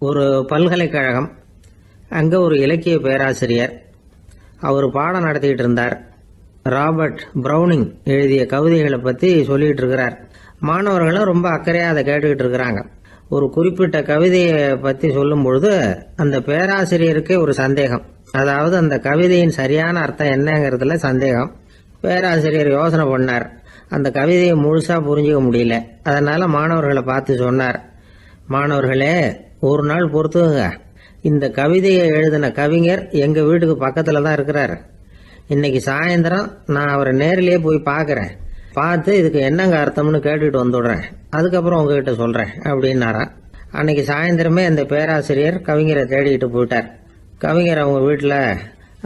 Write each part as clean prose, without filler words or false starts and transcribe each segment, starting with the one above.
ஒரு பல்கலைக்கழகம், அங்கே ஒரு இலக்கிய பேராசிரியர். அவர் பாடம் நடத்திக்கிட்டு இருந்தார். ராபர்ட் ப்ரௌனிங் எழுதிய கவிதைகளை பற்றி சொல்லிகிட்டு இருக்கிறார். மாணவர்களும் ரொம்ப அக்கறையாக அதை கேட்டுக்கிட்டு இருக்கிறாங்க. ஒரு குறிப்பிட்ட கவிதையை பற்றி சொல்லும் பொழுது அந்த பேராசிரியருக்கே ஒரு சந்தேகம். அதாவது அந்த கவிதையின் சரியான அர்த்தம் என்னங்கிறதுல சந்தேகம். பேராசிரியர் யோசனை பண்ணார். அந்த கவிதையை முழுசாக புரிஞ்சிக்க முடியல. அதனால் மாணவர்களை பார்த்து சொன்னார், மாணவர்களே, ஒரு நாள் பொறுத்துங்க. இந்த கவிதையை எழுதின கவிஞர் எங்கள் வீட்டுக்கு பக்கத்தில் தான் இருக்கிறார். இன்னைக்கு சாயந்தரம் நான் அவரை நேரிலேயே போய் பார்க்குறேன். பார்த்து இதுக்கு என்னங்க அர்த்தம்னு கேட்டுக்கிட்டு வந்துடுறேன். அதுக்கப்புறம் உங்ககிட்ட சொல்கிறேன் அப்படின்னாராம். அன்னைக்கு சாயந்தரமே அந்த பேராசிரியர் கவிஞரை தேடிக்கிட்டு போயிட்டார். கவிஞர் அவங்க வீட்டில்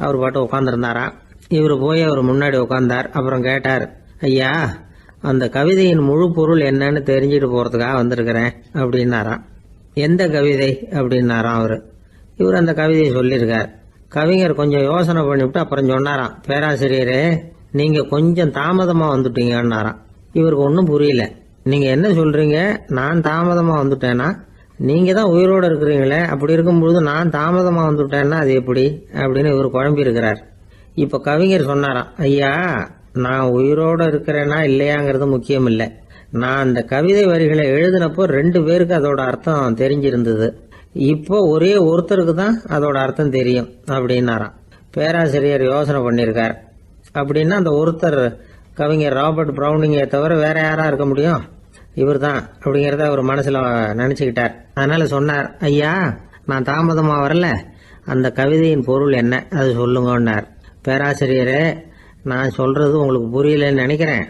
அவர் பாட்டு உட்காந்துருந்தாராம். இவர் போய் அவர் முன்னாடி உட்காந்தார். அப்புறம் கேட்டார், ஐயா, அந்த கவிதையின் முழு பொருள் என்னன்னு தெரிஞ்சுட்டு போகிறதுக்காக வந்திருக்கிறேன் அப்படின்னாராம். எந்த கவிதை அப்படின்னாராம் அவர். இவர் அந்த கவிதையை சொல்லியிருக்கார். கவிஞர் கொஞ்சம் யோசனை பண்ணிவிட்டு அப்புறம் சொன்னாராம், பேராசிரியரே, நீங்கள் கொஞ்சம் தாமதமாக வந்துட்டீங்கன்னாராம். இவருக்கு ஒன்றும் புரியல. நீங்கள் என்ன சொல்கிறீங்க? நான் தாமதமாக வந்துட்டேன்னா? நீங்கள் தான் உயிரோடு இருக்கிறீங்களே, அப்படி இருக்கும்பொழுது நான் தாமதமாக வந்துட்டேன்னா அது எப்படி அப்படின்னு இவர் குழம்பி இருக்கிறார். இப்போ கவிஞர் சொன்னாராம், ஐயா, நான் உயிரோடு இருக்கிறேன்னா இல்லையாங்கிறது முக்கியம் இல்லை. நான் அந்த கவிதை வரிகளை எழுதினப்போ 2 பேருக்கு அதோட அர்த்தம் தெரிஞ்சிருந்தது. இப்போ ஒரே ஒருத்தருக்கு தான் அதோட அர்த்தம் தெரியும் அப்படின்னாராம். பேராசிரியர் யோசனை பண்ணியிருக்கார். அப்படின்னா அந்த ஒருத்தர் கவிஞர் ராபர்ட் ப்ரௌனிங்கை தவிர வேற யாரா இருக்க முடியும்? இவர் தான் அப்படிங்கிறத அவர் மனசில் நினச்சிக்கிட்டார். அதனால சொன்னார், ஐயா, நான் தாமதமாக வரல, அந்த கவிதையின் பொருள் என்ன அது சொல்லுங்கன்னார். பேராசிரியரே, நான் சொல்றது உங்களுக்கு புரியலன்னு நினைக்கிறேன்.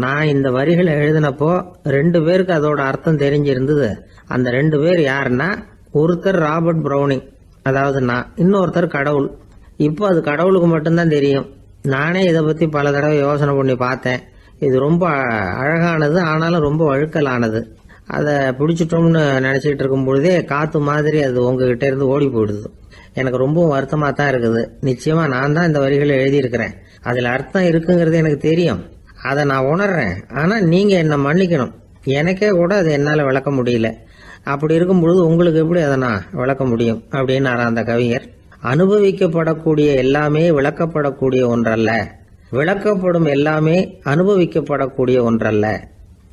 நான் இந்த வரிகளை எழுதினப்போ 2 பேருக்கு அதோட அர்த்தம் தெரிஞ்சிருந்தது. அந்த 2 பேர் யாருன்னா, ஒருத்தர் ராபர்ட் ப்ரௌனிங், அதாவது நான், இன்னொருத்தர் கடவுள். இப்போ அது கடவுளுக்கு மட்டும்தான் தெரியும். நானே இதை பற்றி பல தடவை யோசனை பண்ணி பார்த்தேன். இது ரொம்ப அழகானது, ஆனாலும் ரொம்ப வழுக்கலானது. அதை பிடிச்சிட்டோம்னு நினச்சிக்கிட்டு இருக்கும் பொழுதே காற்று மாதிரி அது உங்ககிட்ட இருந்து ஓடி போயிடுது. எனக்கு ரொம்பவும் வருத்தமாக தான் இருக்குது. நிச்சயமாக நான் தான் இந்த வரிகளை எழுதியிருக்கிறேன். அதில் அர்த்தம் இருக்குங்கிறது எனக்கு தெரியும். அதை நான் உணர்றேன். ஆனால் நீங்கள் என்னை மன்னிக்கணும். எனக்கே கூட அதை என்னால் விளக்க முடியல. அப்படி இருக்கும் பொழுது உங்களுக்கு எப்படி அதை நான் விளக்க முடியும் அப்படின்னாரா அந்த கவிஞர். அனுபவிக்கப்படக்கூடிய எல்லாமே விளக்கப்படக்கூடிய ஒன்றல்ல, விளக்கப்படும் எல்லாமே அனுபவிக்கப்படக்கூடிய ஒன்றல்ல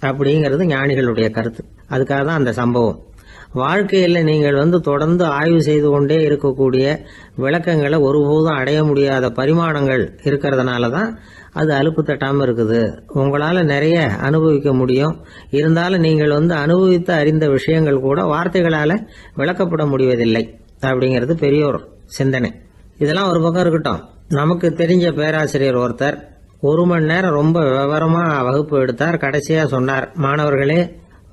அப்படிங்கிறது ஞானிகளுடைய கருத்து. அதுக்காக தான் அந்த சம்பவம். வாழ்க்கையில் நீங்கள் தொடர்ந்து ஆய்வு செய்து கொண்டே இருக்கக்கூடிய விளக்கங்களை ஒருபோதும் அடைய முடியாத பரிமாணங்கள் இருக்கிறதுனால தான் அது அலுப்பு தட்டாமல் இருக்குது. உங்களால் நிறைய அனுபவிக்க முடியும். இருந்தாலும் நீங்கள் அனுபவித்து அறிந்த விஷயங்கள் கூட வார்த்தைகளால் விளக்கப்பட முடிவதில்லை அப்படிங்கிறது பெரியோர் சிந்தனை. இதெல்லாம் ஒரு பக்கம் இருக்கட்டும். நமக்கு தெரிஞ்ச பேராசிரியர் ஒருத்தர் 1 மணி நேரம் ரொம்ப விவரமாக வகுப்பு எடுத்தார். கடைசியாக சொன்னார், மாணவர்களே,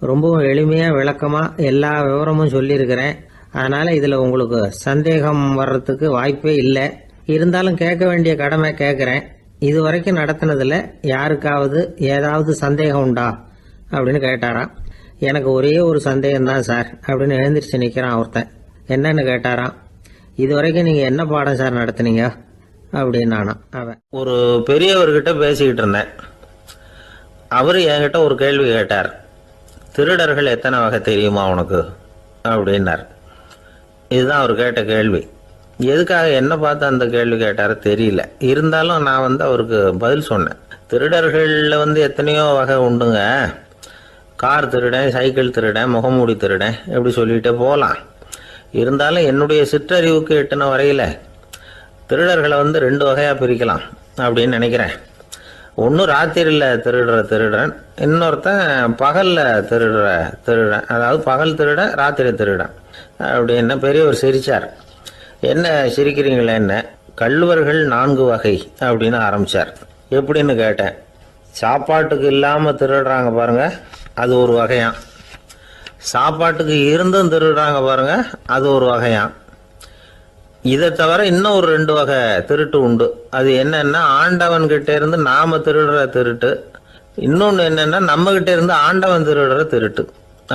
ரொம்பவும் எளிமையாக விளக்கமாக எல்லா விவரமும் சொல்லியிருக்கிறேன். அதனால் இதில் உங்களுக்கு சந்தேகம் வர்றதுக்கு வாய்ப்பே இல்லை. இருந்தாலும் கேட்க வேண்டிய கடமை கேட்குறேன். இது வரைக்கும் நடத்தினதில் யாருக்காவது ஏதாவது சந்தேகம் உண்டா அப்படின்னு கேட்டாராம். எனக்கு ஒரே ஒரு சந்தேகம்தான் சார் அப்படின்னு எழுந்திரிச்சு நிற்கிறான் ஒருத்தன். என்னன்னு கேட்டாராம். இது வரைக்கும் நீங்கள் என்ன பாடம் சார் நடத்துனீங்க அப்படின்னானா அவன். ஒரு பெரியவர்கிட்ட பேசிக்கிட்டு இருந்தேன். அவர் என்கிட்ட ஒரு கேள்வி கேட்டார். திருடர்கள் எத்தனை வகை தெரியுமா உனக்கு அப்படின்னார். இதுதான் அவர் கேட்ட கேள்வி. எதுக்காக என்ன பார்த்து அந்த கேள்வி கேட்டார் தெரியல. இருந்தாலும் நான் அவருக்கு பதில் சொன்னேன். திருடர்களில் எத்தனையோ வகை உண்டுங்க. கார் திருடன், சைக்கிள் திருடன், முகமூடி திருடன், எப்படி சொல்லிகிட்டே போகலாம். இருந்தாலும் என்னுடைய சிற்றறிவுக்கு எட்டின வரையில் திருடர்களை 2 வகையாக பிரிக்கலாம் அப்படின்னு நினைக்கிறேன். ஒன்று ராத்திரியில் திருடுற திருடன், இன்னொருத்தன் பகலில் திருடுற திருடன். அதாவது பகல் திருடன், ராத்திரி திருடன் அப்படின்னு பெரியவர் சிரித்தார். என்ன சிரிக்கிறீங்களே? என்ன, கள்வர்கள் 4 வகை அப்படின்னு ஆரம்பித்தார். எப்படின்னு கேட்டேன். சாப்பாட்டுக்கு இல்லாமல் திருடுறாங்க பாருங்க, அது ஒரு வகையாம். சாப்பாட்டுக்கு இருந்தும் திருடுறாங்க பாருங்க, அது ஒரு வகையாம். இதை தவிர இன்னும் ஒரு 2 வகை திருட்டு உண்டு. அது என்னன்னா, ஆண்டவன்கிட்ட இருந்து நாம திருடுற திருட்டு, இன்னொன்று என்னன்னா நம்ம கிட்ட இருந்து ஆண்டவன் திருடுற திருட்டு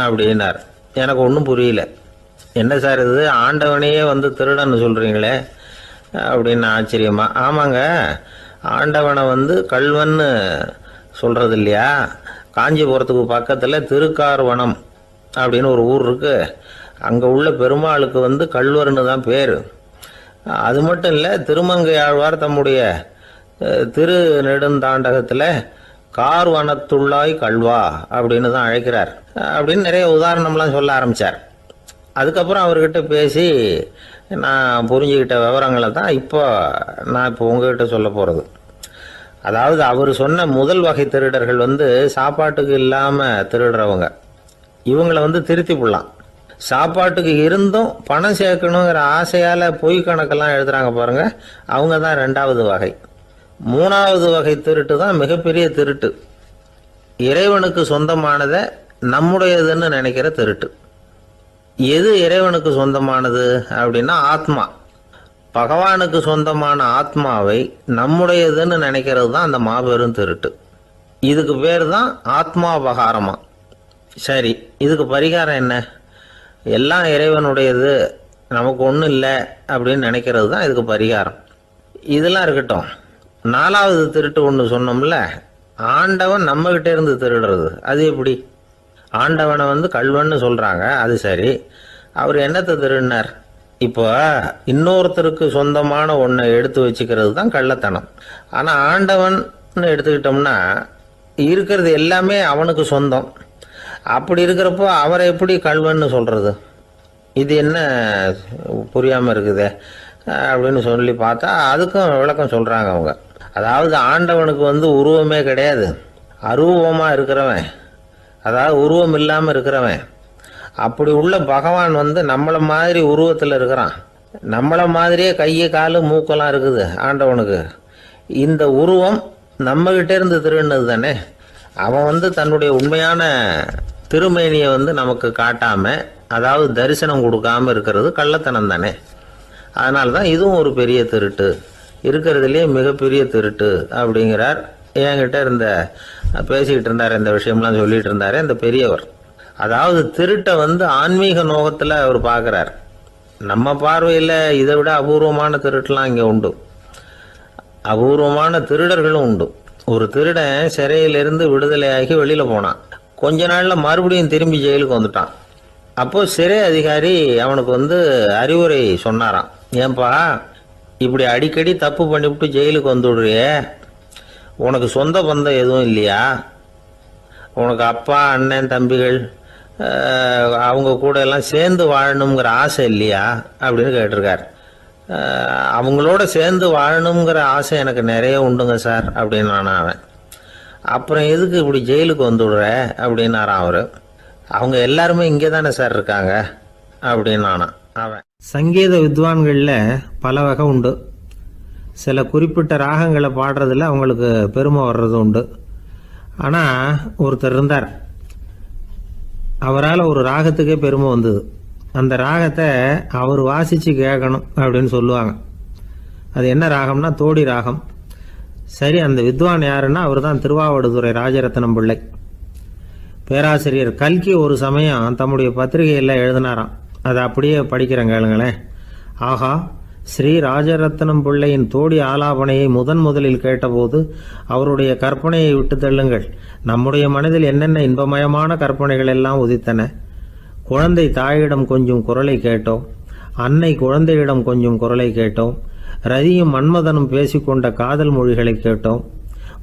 அப்படின்னார். எனக்கு ஒன்றும் புரியல. என்ன சார் இது, ஆண்டவனையே திருடன்னு சொல்றீங்களே அப்படின்னு ஆச்சரியமா. ஆமாங்க, ஆண்டவனை கல்வன்னு சொல்றது இல்லையா? காஞ்சிபுரத்துக்கு பக்கத்தில் திருக்கார்வனம் அப்படின்னு ஒரு ஊர் இருக்கு. அங்கே உள்ள பெருமாளுக்கு கள்வர்னு தான் பேர். அது மட்டும் இல்லை, திருமங்கை ஆழ்வார் தம்முடைய திரு நெடுந்தாண்டகத்தில் கார்வனத்துள்ளாய் கல்வா அப்படின்னு தான் அழைக்கிறார். அப்படின்னு நிறைய உதாரணம்லாம் சொல்ல ஆரம்பித்தார். அதுக்கப்புறம் அவர்கிட்ட பேசி நான் புரிஞ்சுக்கிட்ட விவரங்களை தான் நான் இப்போ உங்ககிட்ட சொல்ல போகிறது. அதாவது அவர் சொன்ன முதல் வகை திருடர்கள் சாப்பாட்டுக்கு இல்லாமல் திருடுறவங்க. இவங்களை திருத்தி போடலாம். சாப்பாட்டுக்கு இருந்தும் பணம் சேர்க்கணுங்கிற ஆசையால் பொய் கணக்கெல்லாம் எழுதுறாங்க பாருங்க, அவங்க தான் 2வது வகை. 3வது வகை திருட்டு தான் மிகப்பெரிய திருட்டு. இறைவனுக்கு சொந்தமானதை நம்முடையதுன்னு நினைக்கிற திருட்டு. எது இறைவனுக்கு சொந்தமானது அப்படின்னா ஆத்மா. பகவானுக்கு சொந்தமான ஆத்மாவை நம்முடையதுன்னு நினைக்கிறது தான் அந்த மாபெரும் திருட்டு. இதுக்கு பேர் தான் ஆத்மாபகாரமா. சரி, இதுக்கு பரிகாரம் என்ன? எல்லாம் இறைவனுடையது, நமக்கு ஒன்றும் இல்லை அப்படின்னு நினைக்கிறது தான் இதுக்கு பரிகாரம். இதெல்லாம் இருக்கட்டும். 4வது திருட்டு ஒன்று சொன்னோம்ல, ஆண்டவன் நம்மகிட்ட இருந்து திருடுறது. அது எப்படி? ஆண்டவனை கள்வன்னு சொல்கிறாங்க, அது சரி. அவர் என்னத்தை திருடினார்? இப்போ இன்னொருத்தருக்கு சொந்தமான ஒன்றை எடுத்து வச்சுக்கிறது தான் கள்ளத்தனம். ஆனால் ஆண்டவன் எடுத்துக்கிட்டோம்னா இருக்கிறது எல்லாமே அவனுக்கு சொந்தம். அப்படி இருக்கிறப்போ அவரை எப்படி கள்வன்னு சொல்கிறது? இது என்ன புரியாமல் இருக்குதே அப்படின்னு சொல்லி பார்த்தா அதுக்கும் விளக்கம் சொல்கிறாங்க அவங்க. அதாவது ஆண்டவனுக்கு உருவமே கிடையாது, அரூபமாக இருக்கிறவன், அதாவது உருவம் இல்லாமல் இருக்கிறவன். அப்படி உள்ள பகவான் நம்மளை மாதிரி உருவத்தில் இருக்கிறான். நம்மளை மாதிரியே கை காலு மூக்கெல்லாம் இருக்குது ஆண்டவனுக்கு. இந்த உருவம் நம்மகிட்ட இருந்து திருடினது தானே. அவன் தன்னுடைய உண்மையான திருமேனியை நமக்கு காட்டாம, அதாவது தரிசனம் கொடுக்காம இருக்கிறது கள்ளத்தனம் தானே. அதனால தான் இதுவும் ஒரு பெரிய திருட்டு, இருக்கிறதுலேயே மிகப்பெரிய திருட்டு அப்படிங்கிறார். என்கிட்ட பேசிக்கிட்டு இருந்தார், இந்த விஷயம்லாம் சொல்லிட்டு இருந்தாரு இந்த பெரியவர். அதாவது திருட்டை ஆன்மீக நோகத்தில் அவர் பார்க்குறார். நம்ம பார்வையில் இதை விட அபூர்வமான திருட்டுலாம் இங்கே உண்டு. அபூர்வமான திருடர்களும் உண்டு. ஒரு திருடன் சிறையிலிருந்து விடுதலையாகி வெளியில் போனான். கொஞ்ச நாளில் மறுபடியும் திரும்பி ஜெயிலுக்கு வந்துட்டான். அப்போது சிறை அதிகாரி அவனுக்கு அறிவுரை சொன்னாராம். ஏன்பா இப்படி அடிக்கடி தப்பு பண்ணிவிட்டு ஜெயிலுக்கு வந்துவிடுறியே, உனக்கு சொந்த பந்தம் எதுவும் இல்லையா? உனக்கு அப்பா அண்ணன் தம்பிகள் அவங்க கூட எல்லாம் சேர்ந்து வாழணுங்கிற ஆசை இல்லையா அப்படின்னு கேட்டிருக்கார். அவங்களோட சேர்ந்து வாழணுங்கிற ஆசை எனக்கு நிறைய உண்டுங்க சார் அப்படின்னு அவன். அப்புறம் எதுக்கு இப்படி ஜெயிலுக்கு வந்துவிடுற அப்படின்னாரான் அவர். அவங்க எல்லாருமே இங்கே தானே சார் இருக்காங்க அப்படின்னு அவன். சங்கீத வித்வான்களில் பல வகை உண்டு. சில குறிப்பிட்ட ராகங்களை பாடுறதுல அவங்களுக்கு பெருமை வர்றது உண்டு. ஆனால் ஒருத்தர் இருந்தார், அவரால் ஒரு ராகத்துக்கே பெருமை வந்தது. அந்த ராகத்தை அவர் வாசித்து கேட்கணும் அப்படின்னு சொல்லுவாங்க. அது என்ன ராகம்னா தோடி ராகம். சரி, அந்த வித்வான் யாருன்னா அவர் தான் திருவாவடுதுறை ராஜரத்னம் பிள்ளை. பேராசிரியர் கல்கி ஒரு சமயம் தம்முடைய பத்திரிகையில் எழுதினாராம். அதை அப்படியே படிக்கிறேன் கேளுங்களேன். ஆஹா, ஸ்ரீ ராஜரத்னம் பிள்ளையின் தோடி ஆலாபனையை முதலில் கேட்டபோது அவருடைய கற்பனையை விட்டு தள்ளுங்கள். நம்முடைய மனதில் என்னென்ன இன்பமயமான கற்பனைகள் எல்லாம் உதித்தன. குழந்தை தாயிடம் கொஞ்சம் குரலை கேட்டோம், அன்னை குழந்தையிடம் கொஞ்சம் குரலை கேட்டோம், ரதியும் மன்மதனும் பேசிக்கொண்ட காதல் மொழிகளை கேட்டோம்,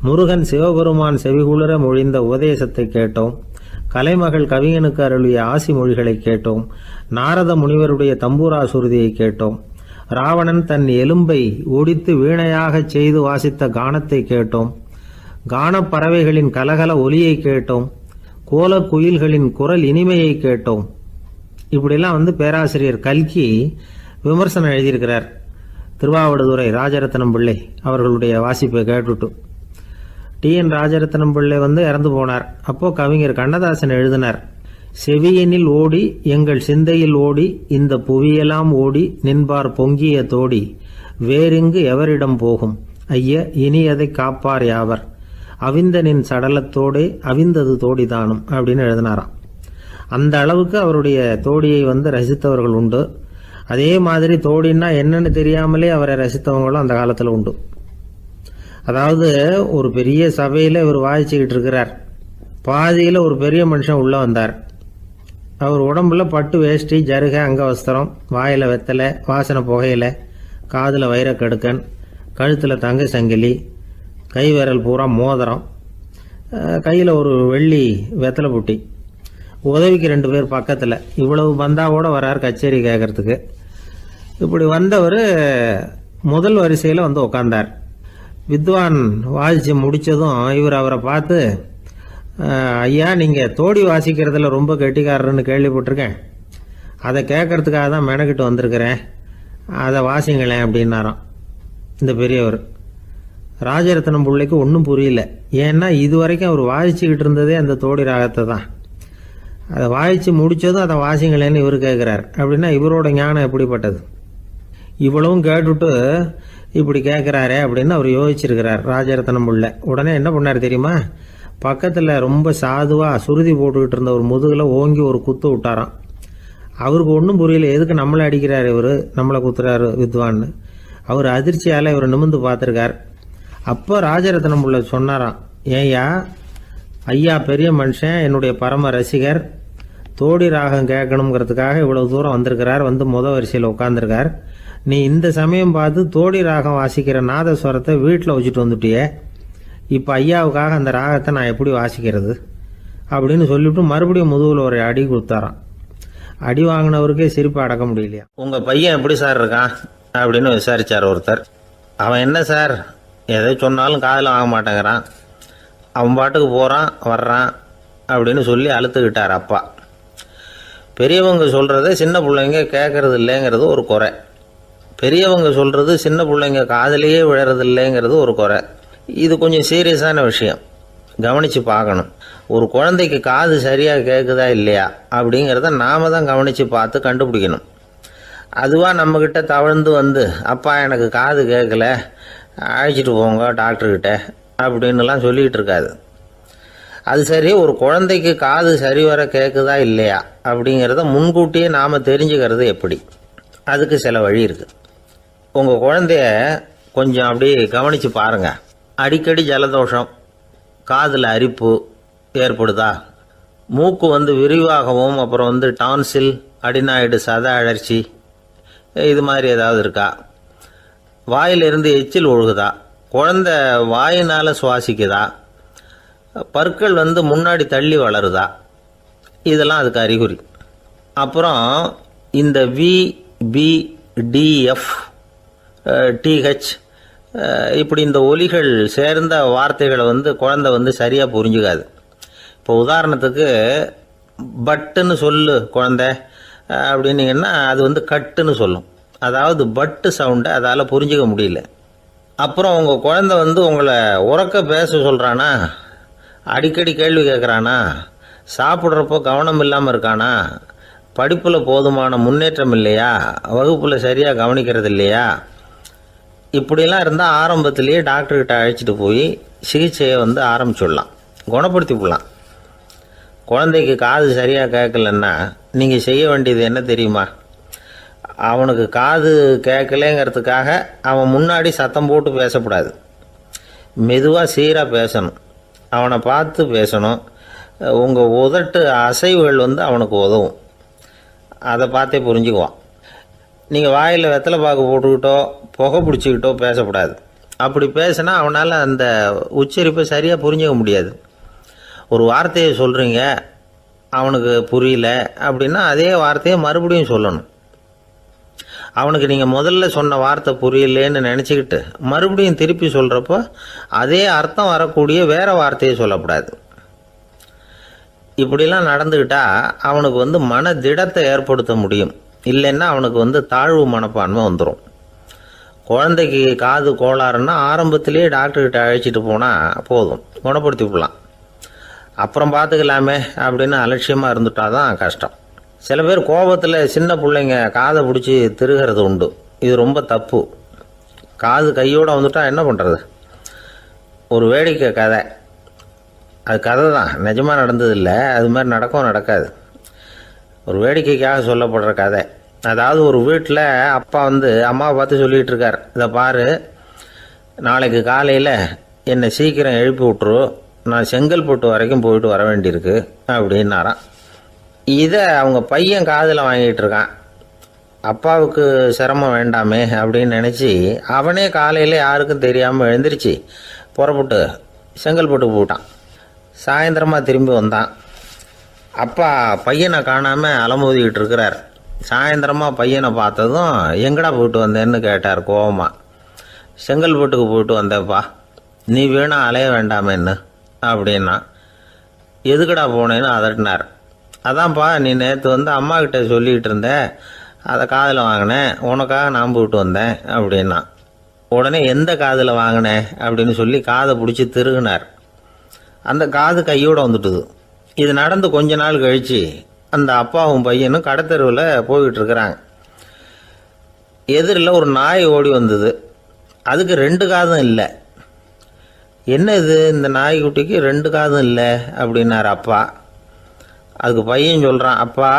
முருகன் சிவபெருமான் செவிகுளிர மொழிந்த உபதேசத்தை கேட்டோம், கலைமகள் கவிஞனுக்கு அருளிய ஆசி மொழிகளை கேட்டோம், நாரத முனிவருடைய தம்பூரா சுருதியை கேட்டோம், ராவணன் தன் எலும்பை ஒடித்து வீணையாகச் செய்து வாசித்த கானத்தை கேட்டோம், கானப்பறவைகளின் கலகல ஒலியை கேட்டோம், கோலக்குயில்களின் குரல் இனிமையை கேட்டோம். இப்படிலாம் பேராசிரியர் கல்கி விமர்சனம் எழுதியிருக்கிறார். திருவாவடுதுறை ராஜரத்னம் பிள்ளை அவர்களுடைய வாசிப்பை கேட்டுட்டு டி.என். ராஜரத்னம் பிள்ளை இறந்து போனார். அப்போ கவிஞர் கண்ணதாசன் எழுதினார், செவியனில் ஓடி எங்கள் சிந்தையில் ஓடி இந்த புவியெல்லாம் ஓடி நின்பார் பொங்கிய தோடி வேறிங்கு எவரிடம் போகும் ஐய இனி அதை காப்பார் யாவர் அவிந்தனின் சடலத்தோடே அவிந்தது தோடிதானும் அப்படின்னு எழுதினாராம். அந்த அளவுக்கு அவருடைய தோடியை ரசித்தவர்கள் உண்டு. அதே மாதிரி தோடின்னா என்னன்னு தெரியாமலே அவரை ரசித்தவங்களும் அந்த காலத்தில் உண்டு. அதாவது ஒரு பெரிய சபையில் இவர் வாசிச்சுக்கிட்டு இருக்கிறார். பாதியில் ஒரு பெரிய மனுஷன் உள்ளே வந்தார். அவர் உடம்புல பட்டு வேஷ்டி, ஜருகை, அங்கவஸ்திரம், வாயில் வெத்தலை, வாசனை புகையில, காதில் வைரக்கடுக்கன், கழுத்தில் தங்க சங்கிலி, கை விரல் பூரா மோதிரம், கையில் ஒரு வெள்ளி வெத்தலை புட்டி, உதவிக்கு 2 பேர் பக்கத்தில். இவ்வளவு பந்தாவோட வரார் கச்சேரி கேட்கறதுக்கு. இப்படி வந்தவர் முதல் வரிசையில் வந்து உட்கார்ந்தார். வித்வான் வாசித்து முடித்ததும் இவர் அவரை பார்த்து, ஐயா, நீங்கள் தோடி வாசிக்கிறதுல ரொம்ப கெட்டிக்காரர்னு கேள்விப்பட்டிருக்கேன், அதை கேட்கறதுக்காக தான் மெனக்கிட்டு வந்திருக்கிறேன், அதை வாசிங்களேன் அப்படின்னாராம் இந்த பெரியவர். ராஜரத்னம் பிள்ளைக்கு ஒன்றும் புரியல. ஏன்னா இது வரைக்கும் அவர் வாசிச்சுக்கிட்டு இருந்ததே அந்த தோடி ராகத்தை தான். அதை வாசித்து முடித்ததும் அதை வாசிங்களேன்னு இவர் கேட்குறார். அப்படின்னா இவரோட ஞானம் எப்படிப்பட்டது? இவ்வளவும் கேட்டுட்டு இப்படி கேட்குறாரே அப்படின்னு அவர் யோசிச்சிருக்கிறார் ராஜரத்னம் பிள்ளை. உடனே என்ன பண்ணார் தெரியுமா? பக்கத்தில் ரொம்ப சாதுவாக சுருதி போட்டுக்கிட்டு இருந்த ஒரு முதுகில் ஓங்கி ஒரு குத்து விட்டாராம். அவருக்கு ஒன்றும் புரியல, எதுக்கு நம்மளை அடிக்கிறார் இவர், நம்மளை குத்துறாரு வித்வான்னு. அவர் அதிர்ச்சியால் இவர் நிமிர்ந்து பார்த்துருக்கார். அப்போ ராஜரத்னம் பிள்ளை சொன்னாராம், ஏய்யா, ஐயா பெரிய மனுஷன், என்னுடைய பரம ரசிகர், தோடி ராகம் கேட்கணுங்கிறதுக்காக இவ்வளவு தூரம் வந்திருக்கிறார், வந்து வரிசையில் உட்காந்துருக்கார். நீ இந்த சமயம் பார்த்து தோடி ராகம் வாசிக்கிற நாதஸ்வரத்தை வீட்டில் வச்சுட்டு வந்துட்டியே, இப்போ ஐயாவுக்காக அந்த ராகத்தை நான் எப்படி வாசிக்கிறது அப்படின்னு சொல்லிவிட்டு மறுபடியும் முதுகில் ஒரு அடி கொடுத்தாராம். அடி வாங்கினவருக்கே சிரிப்பு அடக்க முடியலையா. உங்கள் பையன் எப்படி சார் இருக்கான் அப்படின்னு விசாரித்தார் ஒருத்தர். அவன் என்ன சார், எதை சொன்னாலும் காதில் வாங்க மாட்டேங்கிறான், அவன் பாட்டுக்கு போகிறான் வர்றான் அப்படின்னு சொல்லி அழுத்துக்கிட்டார் அப்பா. பெரியவங்க சொல்கிறத சின்ன பிள்ளைங்க கேட்கறது இல்லைங்கிறது ஒரு குறை, பெரியவங்க சொல்கிறது சின்ன பிள்ளைங்க காதலையே விழறது இல்லைங்கிறது ஒரு குறை. இது கொஞ்சம் சீரியஸான விஷயம், கவனித்து பார்க்கணும். ஒரு குழந்தைக்கு காது சரியாக கேட்குதா இல்லையா அப்படிங்கிறத நாம தான் கவனித்து பார்த்து கண்டுபிடிக்கணும். அதுவாக நம்மக்கிட்ட தவழ்ந்து வந்து, அப்பா எனக்கு காது கேட்கல, அழைச்சிட்டு போங்க டாக்டர்கிட்ட அப்படின்னுலாம் சொல்லிகிட்டு இருக்காது. அது சரி, ஒரு குழந்தைக்கு காது சரிவர கேட்குதா இல்லையா அப்படிங்கிறத முன்கூட்டியே நாம் தெரிஞ்சுக்கிறது எப்படி? அதுக்கு சில வழி இருக்குது. உங்கள் குழந்தைய கொஞ்சம் அப்படி கவனித்து பாருங்கள். அடிக்கடி ஜலதோஷம், காதில் அரிப்பு ஏற்படுதா, மூக்கு விரிவாகவும், அப்புறம் டான்சில், அடினாய்டு, சத அழற்சி, இது மாதிரி ஏதாவது இருக்கா, வாயிலிருந்து எச்சில் ஒழுகுதா, குழந்தை வாயினால் சுவாசிக்குதா, பற்கள் முன்னாடி தள்ளி வளருதா, இதெல்லாம் அதுக்கு அறிகுறி. அப்புறம் இந்த VBDF TH இப்படி இந்த ஒலிகள் சேர்ந்த வார்த்தைகளை குழந்தை சரியாக புரிஞ்சுக்காது. இப்போ உதாரணத்துக்கு பட்டுன்னு சொல்லு குழந்தை அப்படின்னீங்கன்னா அது கட்டுன்னு சொல்லும். அதாவது பட்டு சவுண்டை அதால் புரிஞ்சுக்க முடியல. அப்புறம் உங்கள் குழந்தை உங்களை உறக்க பேச சொல்கிறானா, அடிக்கடி கேள்வி கேட்குறானா, சாப்பிட்றப்போ கவனம் இல்லாமல் இருக்கானா, படிப்பில் போதுமான முன்னேற்றம் இல்லையா, வகுப்பில் சரியாக கவனிக்கிறது இல்லையா, இப்படிலாம் இருந்தால் ஆரம்பத்திலேயே டாக்டர்கிட்ட அழைச்சிட்டு போய் சிகிச்சையை ஆரம்பிச்சுடலாம், குணப்படுத்தி விடலாம். குழந்தைக்கு காது சரியாக கேட்கலன்னா நீங்கள் செய்ய வேண்டியது என்ன தெரியுமா? அவனுக்கு காது கேட்கலேங்கிறதுக்காக அவன் முன்னாடி சத்தம் போட்டு பேசக்கூடாது. மெதுவாக சீராக பேசணும், அவனை பார்த்து பேசணும். உங்கள் உதட்டு அசைவுகள் அவனுக்கு உதவும், அதை பார்த்தே புரிஞ்சுக்குவான். நீங்கள் வாயில் வெத்தலை பாக்கு போட்டுக்கிட்டோ புகை பிடிச்சிக்கிட்டோ பேசக்கூடாது. அப்படி பேசினா அவனால் அந்த உச்சரிப்பை சரியாக புரிஞ்சிக்க முடியாது. ஒரு வார்த்தையை சொல்கிறீங்க, அவனுக்கு புரியல அப்படின்னா அதே வார்த்தையை மறுபடியும் சொல்லணும். அவனுக்கு நீங்கள் முதல்ல சொன்ன வார்த்தை புரியலேன்னு நினச்சிக்கிட்டு மறுபடியும் திருப்பி சொல்கிறப்போ அதே அர்த்தம் வரக்கூடிய வேறு வார்த்தையை சொல்லக்கூடாது. இப்படிலாம் நடந்துக்கிட்டால் அவனுக்கு மன திடத்தை ஏற்படுத்த முடியும். இல்லைன்னா அவனுக்கு தாழ்வு மனப்பான்மை வந்துடும். குழந்தைக்கு காது கோளாறுன்னா ஆரம்பத்திலேயே டாக்டர்கிட்ட அழைச்சிட்டு போனால் போதும், குணப்படுத்தி விடலாம். அப்புறம் பார்த்துக்கலாமே அப்படின்னு அலட்சியமாக இருந்துட்டால் தான் கஷ்டம். சில பேர் கோபத்தில் சின்ன பிள்ளைங்க காதை பிடிச்சி திருகிறது உண்டு. இது ரொம்ப தப்பு. காது கையோடு வந்துட்டால் என்ன பண்ணுறது? ஒரு வேடிக்கை கதை, அது கதை தான், நிஜமாக நடந்ததில்லை, அது மாதிரி நடக்காது. ஒரு வேடிக்கைக்காக சொல்லப்படுற கதை. அதாவது ஒரு வீட்டில் அப்பா அம்மாவை பார்த்து சொல்லிகிட்டு இருக்கார், இதை பாரு, நாளைக்கு காலையில் என்னை சீக்கிரம் எழுப்பி விட்டுரு, நான் செங்கல்பட்டு வரைக்கும் போயிட்டு வர வேண்டியிருக்கு அப்படின்னாராம். இதை அவங்க பையன் காதில் வாங்கிட்டு இருக்கான். அப்பாவுக்கு சிரமம் வேண்டாமே அப்படின்னு நினச்சி அவனே காலையில் யாருக்கும் தெரியாமல் எழுந்திரிச்சு புறப்பட்டு செங்கல்பட்டுக்கு போட்டான். சாயந்தரமாக திரும்பி வந்தான். அப்பா பையனை காணாமல் அலமோதிக்கிட்டு இருக்கிறார். சாயந்தரமாக பையனை பார்த்ததும் எங்கடா போயிட்டு வந்தேன்னு கேட்டார் கோவமாக. செங்கல்பட்டுக்கு போயிட்டு வந்தேப்பா, நீ வேணா அலைய வேண்டாமேன்னு அப்படின்னா. எதுக்கடா போனேன்னு அதட்டினார். அதான்ப்பா நீ நேற்று வந்து அம்மா கிட்ட சொல்லிக்கிட்டு இருந்த, அதை காதில் வாங்கினேன், உனக்காக நான் போயிட்டு வந்தேன் அப்படின்னா. உடனே எந்த காதில் வாங்கினேன் அப்படின்னு சொல்லி காதை பிடிச்சி திருகினார். அந்த காது கையோடு வந்துட்டுது. இது நடந்து கொஞ்ச நாள் கழித்து அந்த அப்பாவும் பையனும் கடத்தெருவில் போய்கிட்டு இருக்கிறாங்க. எதிரில் ஒரு நாய் ஓடி வந்தது. அதுக்கு 2 காதும் இல்லை. என்ன இது, இந்த நாய்க்குட்டிக்கு 2 காதும் இல்லை அப்படின்னார் அப்பா. அதுக்கு பையன் சொல்கிறான், அப்பா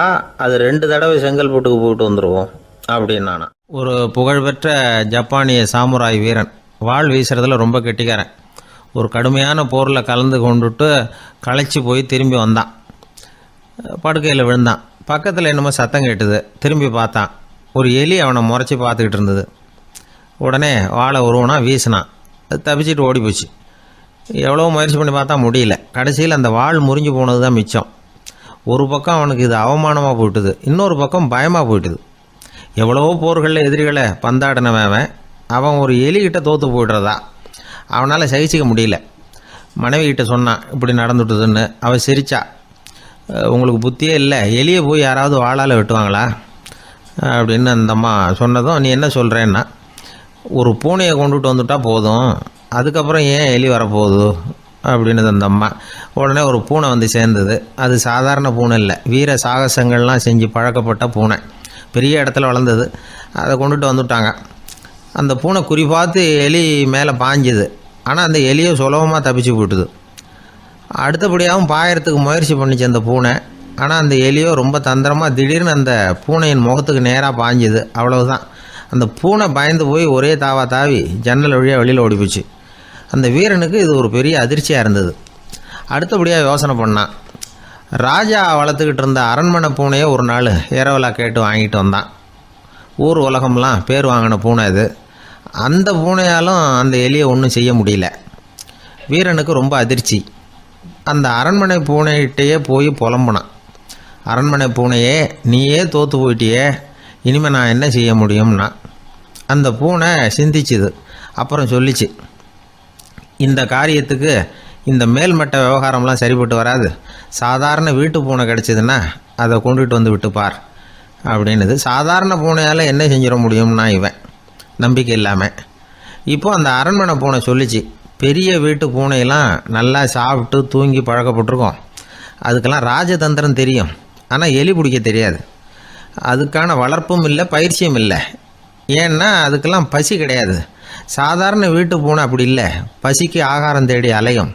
அது 2 தடவை செங்கல்பட்டுக்கு போயிட்டு வந்துடுவோம் அப்படின்னானா. ஒரு புகழ்பெற்ற ஜப்பானிய சாமுராய் வீரன், வாள் வீசுறதுல ரொம்ப கெட்டிக்காரன். ஒரு கடுமையான போரில் கலந்து கொண்டுட்டு களைச்சி போய் திரும்பி வந்தான். படுக்கையில் விழுந்தான். பக்கத்தில் என்னமோ சத்தம் கேட்டுது. திரும்பி பார்த்தான். ஒரு எலி அவனை முறைச்சி பார்த்துக்கிட்டு இருந்தது. உடனே வாழை உருவனா வீசினான். அது தப்பிச்சிட்டு ஓடி போச்சு. எவ்வளோ முயற்சி பண்ணி பார்த்தா முடியல. கடைசியில் அந்த வாள் முறிஞ்சு போனது தான் மிச்சம். ஒரு பக்கம் அவனுக்கு இது அவமானமாக போயிட்டுது, இன்னொரு பக்கம் பயமாக போயிட்டுது. எவ்வளவோ போர்களில் எதிரிகளை பந்தாடினவன் அவன் ஒரு எலிகிட்ட தோற்று போய்டுறதா அவனால் சகிச்சிக்க முடியல. மனைவி கிட்ட சொன்னான் இப்படி நடந்துட்டுதுன்னு. அவள் சிரிச்சா. உங்களுக்கு புத்தியே இல்லை, எலியை போய் யாராவது வாளால் வெட்டுவாங்களா அப்படின்னு அந்த அம்மா சொன்னதும், நீ என்ன சொல்கிறேன்னா, ஒரு பூனையை கொண்டுட்டு வந்துட்டா போதும், அதுக்கப்புறம் ஏன் எலி வரப்போகுது அப்படின்னு அந்த அம்மா. உடனே ஒரு பூனை வந்து சேர்ந்தது. அது சாதாரண பூனை இல்லை, வீர சாகசங்கள்லாம் செஞ்சு பழக்கப்பட்ட பூனை. பெரிய இடத்துல வளர்ந்தது. அதை கொண்டுட்டு வந்துட்டாங்க. அந்த பூனை குறி பார்த்து எலி மேலே பாஞ்சுது. ஆனால் அந்த எலியை சுலபமாக தப்பிச்சு போட்டுது. அடுத்தபடியாகவும் பாயறதுக்கு முயற்சி பண்ணிச்சு அந்த பூனை. ஆனால் அந்த எலியோ ரொம்ப தந்திரமாக திடீர்னு அந்த பூனையின் முகத்துக்கு நேராக பாஞ்சுது. அவ்வளவுதான். அந்த பூனை பயந்து போய் ஒரே தாவி ஜன்னல் வழியாக வெளியில் ஓடிப்போச்சு. அந்த வீரனுக்கு இது ஒரு பெரிய அதிர்ச்சியாக இருந்தது. அடுத்தபடியாக யோசனை பண்ணான். ராஜா வளர்த்துக்கிட்டு இருந்த அரண்மனை பூனையை ஒரு நாள் இரவலாக கேட்டு வாங்கிட்டு வந்தான். ஊர் உலகம்லாம் பேர் வாங்கின பூனை இது. அந்த பூனையாலும் அந்த எலியை ஒன்றும் செய்ய முடியல. வீரனுக்கு ரொம்ப அதிர்ச்சி. அந்த அரண்மனை பூனைகிட்டையே போய் புலம்புனான். அரண்மனை பூனையே, நீயே தோற்று போயிட்டியே, இனிமேல் நான் என்ன செய்ய முடியும்னா. அந்த பூனை சிந்திச்சுது. அப்புறம் சொல்லிச்சு, இந்த காரியத்துக்கு இந்த மேல்மட்ட விவகாரம்லாம் சரிப்பட்டு வராது. சாதாரண வீட்டு பூனை கிடச்சிதுன்னா அதை கொண்டுட்டு வந்து விட்டுப்பார் அப்படின்னுது. சாதாரண பூனையால் என்ன செஞ்சிட முடியும்னா இவன் நம்பிக்கை இல்லாமல். இப்போது அந்த அரண்மனை பூனை சொல்லிச்சு, பெரிய வீட்டு பூனையெல்லாம் நல்லா சாப்பிட்டு தூங்கி பழக்கப்பட்டிருக்கோம். அதுக்கெல்லாம் ராஜதந்திரம் தெரியும், ஆனால் எலி பிடிக்க தெரியாது. அதுக்கான வளர்ப்பும் இல்லை, பயிற்சியும் இல்லை. ஏன்னா அதுக்கெல்லாம் பசி கிடையாது. சாதாரண வீட்டு பூனை அப்படி இல்லை, பசிக்கு ஆகாரம் தேடி அலையும்.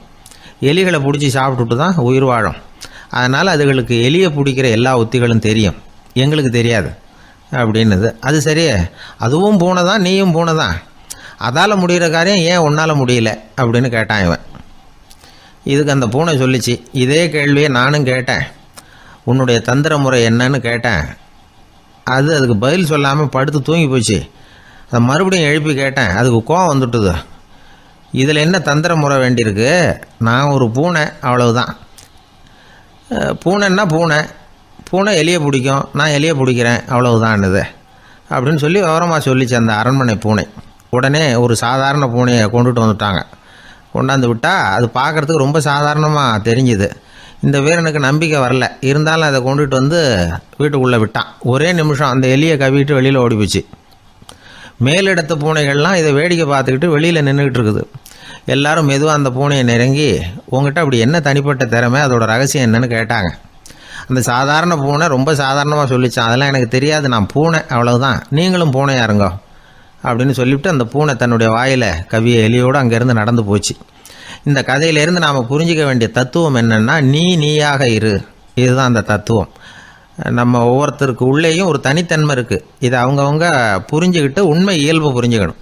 எலிகளை பிடிச்சி சாப்பிட்டுட்டு தான் உயிர் வாழும். அதனால் அதுகளுக்கு எலியை பிடிக்கிற எல்லா உத்திகளும் தெரியும், எங்களுக்கு தெரியாது அப்படின்னுது. அது சரியே, அதுவும் பூனை தான், நீயும் பூனை தான், அதால் முடிகிற காரியம் ஏன் உன்னால் முடியல அப்படின்னு கேட்டான் இவன். இதுக்கு அந்த பூனை சொல்லிச்சு, இதே கேள்வியை நானும் கேட்டேன், உன்னுடைய தந்திர முறை என்னன்னு கேட்டேன். அதுக்கு பதில் சொல்லாமல் படுத்து தூங்கி போச்சு. அதை மறுபடியும் எழுப்பி கேட்டேன், அதுக்கு கோவம் வந்துட்டுது. இதில் என்ன தந்திர முறை வேண்டியிருக்கு, நான் ஒரு பூனை அவ்வளவுதான். பூனைன்னா பூனை, பூனை எலியை பிடிக்கும், நான் எலியை பிடிக்கிறேன் அவ்வளவுதான்னுது அப்படின்னு சொல்லி விவரமாக சொல்லிச்சு அந்த அரண்மனை பூனை. உடனே ஒரு சாதாரண பூனையை கொண்டுட்டு வந்துட்டாங்க. கொண்டாந்து விட்டால் அது பார்க்குறதுக்கு ரொம்ப சாதாரணமாக தெரிஞ்சுது. இந்த வீரனுக்கு நம்பிக்கை வரல. இருந்தாலும் அதை கொண்டுட்டு வந்து வீட்டுக்குள்ளே விட்டான். ஒரே நிமிஷம் அந்த எலியை கவிட்டு வெளியில் ஓடி போச்சு. மேலிடத்து பூனைகள்லாம் இதை வேடிக்கை பார்த்துக்கிட்டு வெளியில் நின்றுக்கிட்டு இருக்குது. எல்லாரும் மெதுவாக அந்த பூனையை நெருங்கி, உங்ககிட்ட அப்படி என்ன தனிப்பட்ட திறமை, அதோட ரகசியம் என்னன்னு கேட்டாங்க. அந்த சாதாரண பூனை ரொம்ப சாதாரணமாக சொல்லிச்சான், அதெல்லாம் எனக்கு தெரியாது, நான் பூனை அவ்வளவுதான், நீங்களும் பூனையாக இருங்கோ அப்படின்னு சொல்லிவிட்டு அந்த பூனை தன்னுடைய வாயில் கவிய எலியோடு அங்கேருந்து நடந்து போச்சு. இந்த கதையிலேருந்து நாம் புரிஞ்சிக்க வேண்டிய தத்துவம் என்னென்னா, நீயாக இரு. இதுதான் அந்த தத்துவம். நம்ம ஒவ்வொருத்தருக்கு உள்ளேயும் ஒரு தனித்தன்மை இருக்குது. இதை அவங்கவுங்க புரிஞ்சுக்கிட்டு உண்மை இயல்பு புரிஞ்சுக்கணும்.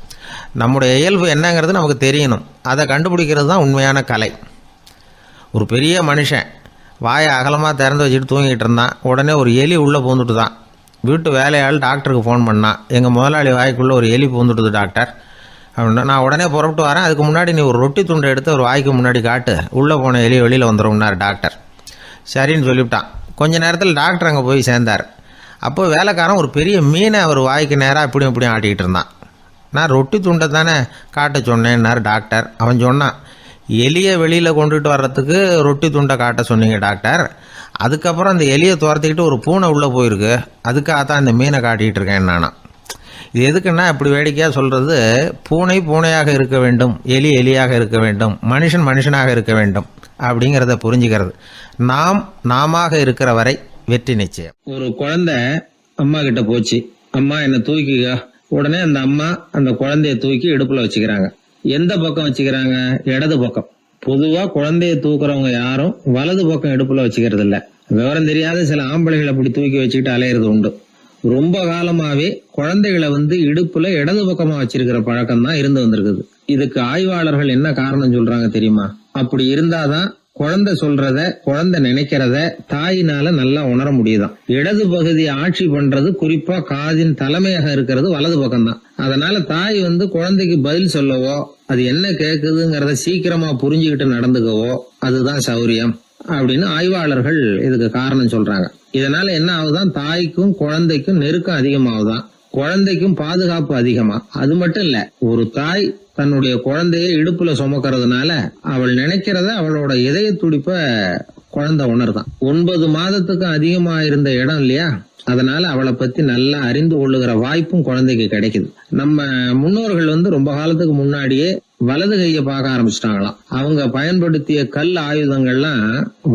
நம்முடைய இயல்பு என்னங்கிறது நமக்கு தெரியணும். அதை கண்டுபிடிக்கிறது தான் உண்மையான கலை. ஒரு பெரிய மனுஷன் வாயை அகலமாக திறந்து வச்சுட்டு தூங்கிட்டு இருந்தான். உடனே ஒரு எலி உள்ளே பூந்துட்டு தான். வீட்டு வேலையாள் டாக்டருக்கு ஃபோன் பண்ணான். எங்கள் முதலாளி வாய்க்குள்ளே ஒரு எலி பூந்துட்டுது டாக்டர் அப்படின்னா. நான் உடனே புறப்பட்டு வரேன், அதுக்கு முன்னாடி நீ ஒரு ரொட்டி துண்டை எடுத்து ஒரு வாய்க்கு முன்னாடி காட்டு, உள்ளே போன எலி வெளியில் வந்துடும்னார் டாக்டர். சரின்னு சொல்லிவிட்டான். கொஞ்ச நேரத்தில் டாக்டர் அங்கே போய் சேர்ந்தார். அப்போ வேலைக்காரன் ஒரு பெரிய மீனை அவர் வாய்க்கு நேராக இப்படியும் ஆட்டிக்கிட்டு இருந்தான். நான் ரொட்டி துண்டை தானே காட்ட சொன்னேன்னார் டாக்டர். அவன் சொன்னான், எலியை வெளியில் கொண்டுட்டு வர்றதுக்கு ரொட்டி துண்டை காட்ட சொன்னீங்க டாக்டர், அதுக்கப்புறம் அந்த எலியை துரத்திக்கிட்டு ஒரு பூனை உள்ளே போயிருக்கு, அதுக்காக தான் இந்த மீனை காட்டிகிட்டு இருக்கேன் நானா. இது எதுக்குன்னா இப்படி வேடிக்கையாக சொல்கிறது, பூனை பூனையாக இருக்க வேண்டும், எலி எலியாக இருக்க வேண்டும், மனுஷன் மனுஷனாக இருக்க வேண்டும் அப்படிங்கிறத புரிஞ்சுக்கிறது. நாம இருக்கிற வரை வெற்றி நிச்சயம். ஒரு குழந்தை அம்மா கிட்ட போச்சு, அம்மா என்னை தூக்கிக்க. உடனே அந்த அம்மா அந்த குழந்தைய தூக்கி இடுப்புல வச்சுக்கிறாங்க. எந்த பக்கம் வச்சுக்கிறாங்க? இடது பக்கம். பொதுவா குழந்தைய தூக்குறவங்க யாரும் வலது பக்கம் இடுப்புல வச்சுக்கிறது இல்ல. விவரம் தெரியாத சில ஆம்பளைகளை அப்படி தூக்கி வச்சுக்கிட்டு அலையிறது உண்டு. ரொம்ப காலமாவே குழந்தைகளை இடுப்புல இடது பக்கமா வச்சிருக்கிற பழக்கம் தான் இருந்து வந்திருக்குது. இதுக்கு ஆய்வாளர்கள் என்ன காரணம் சொல்றாங்க தெரியுமா? அப்படி இருந்தாதான் குழந்தை சொல்றத, குழந்தை நினைக்கிறத தாயினால நல்லா உணர முடியுதாம். இடது பகுதி ஆட்சி பண்றது, குறிப்பா காதின் தலைமையாக இருக்கிறது வலது பக்கம் தான். அதனால தாய் குழந்தைக்கு பதில் சொல்லவோ, அது என்ன கேக்குதுங்கிறத சீக்கிரமா புரிஞ்சுக்கிட்டு நடந்துக்கவோ அதுதான் சௌரியம் அப்படின்னு ஆய்வாளர்கள் இதுக்கு காரணம் சொல்றாங்க. இதனால என்ன ஆகுதான், தாய்க்கும் குழந்தைக்கும் நெருக்கம் அதிகமாகுதான், குழந்தைக்கும் பாதுகாப்பு அதிகமா. அது மட்டும் இல்ல, ஒரு தாய் தன்னுடைய குழந்தைய இடுப்புல சுமக்கிறதுனால அவள் நினைக்கிறத, அவளோட இதய துடிப்ப குழந்தை உணர்தான். 9 மாதத்துக்கு அதிகமா இருந்த இடம் இல்லையா, அதனால அவளை பத்தி நல்லா அறிந்து கொள்ளுகிற வாய்ப்பும் குழந்தைக்கு கிடைக்குது. நம்ம முன்னோர்கள் ரொம்ப காலத்துக்கு முன்னாடியே வலது கையை பார்க்க ஆரம்பிச்சிட்டாங்களாம். அவங்க பயன்படுத்திய கல் ஆயுதங்கள்லாம்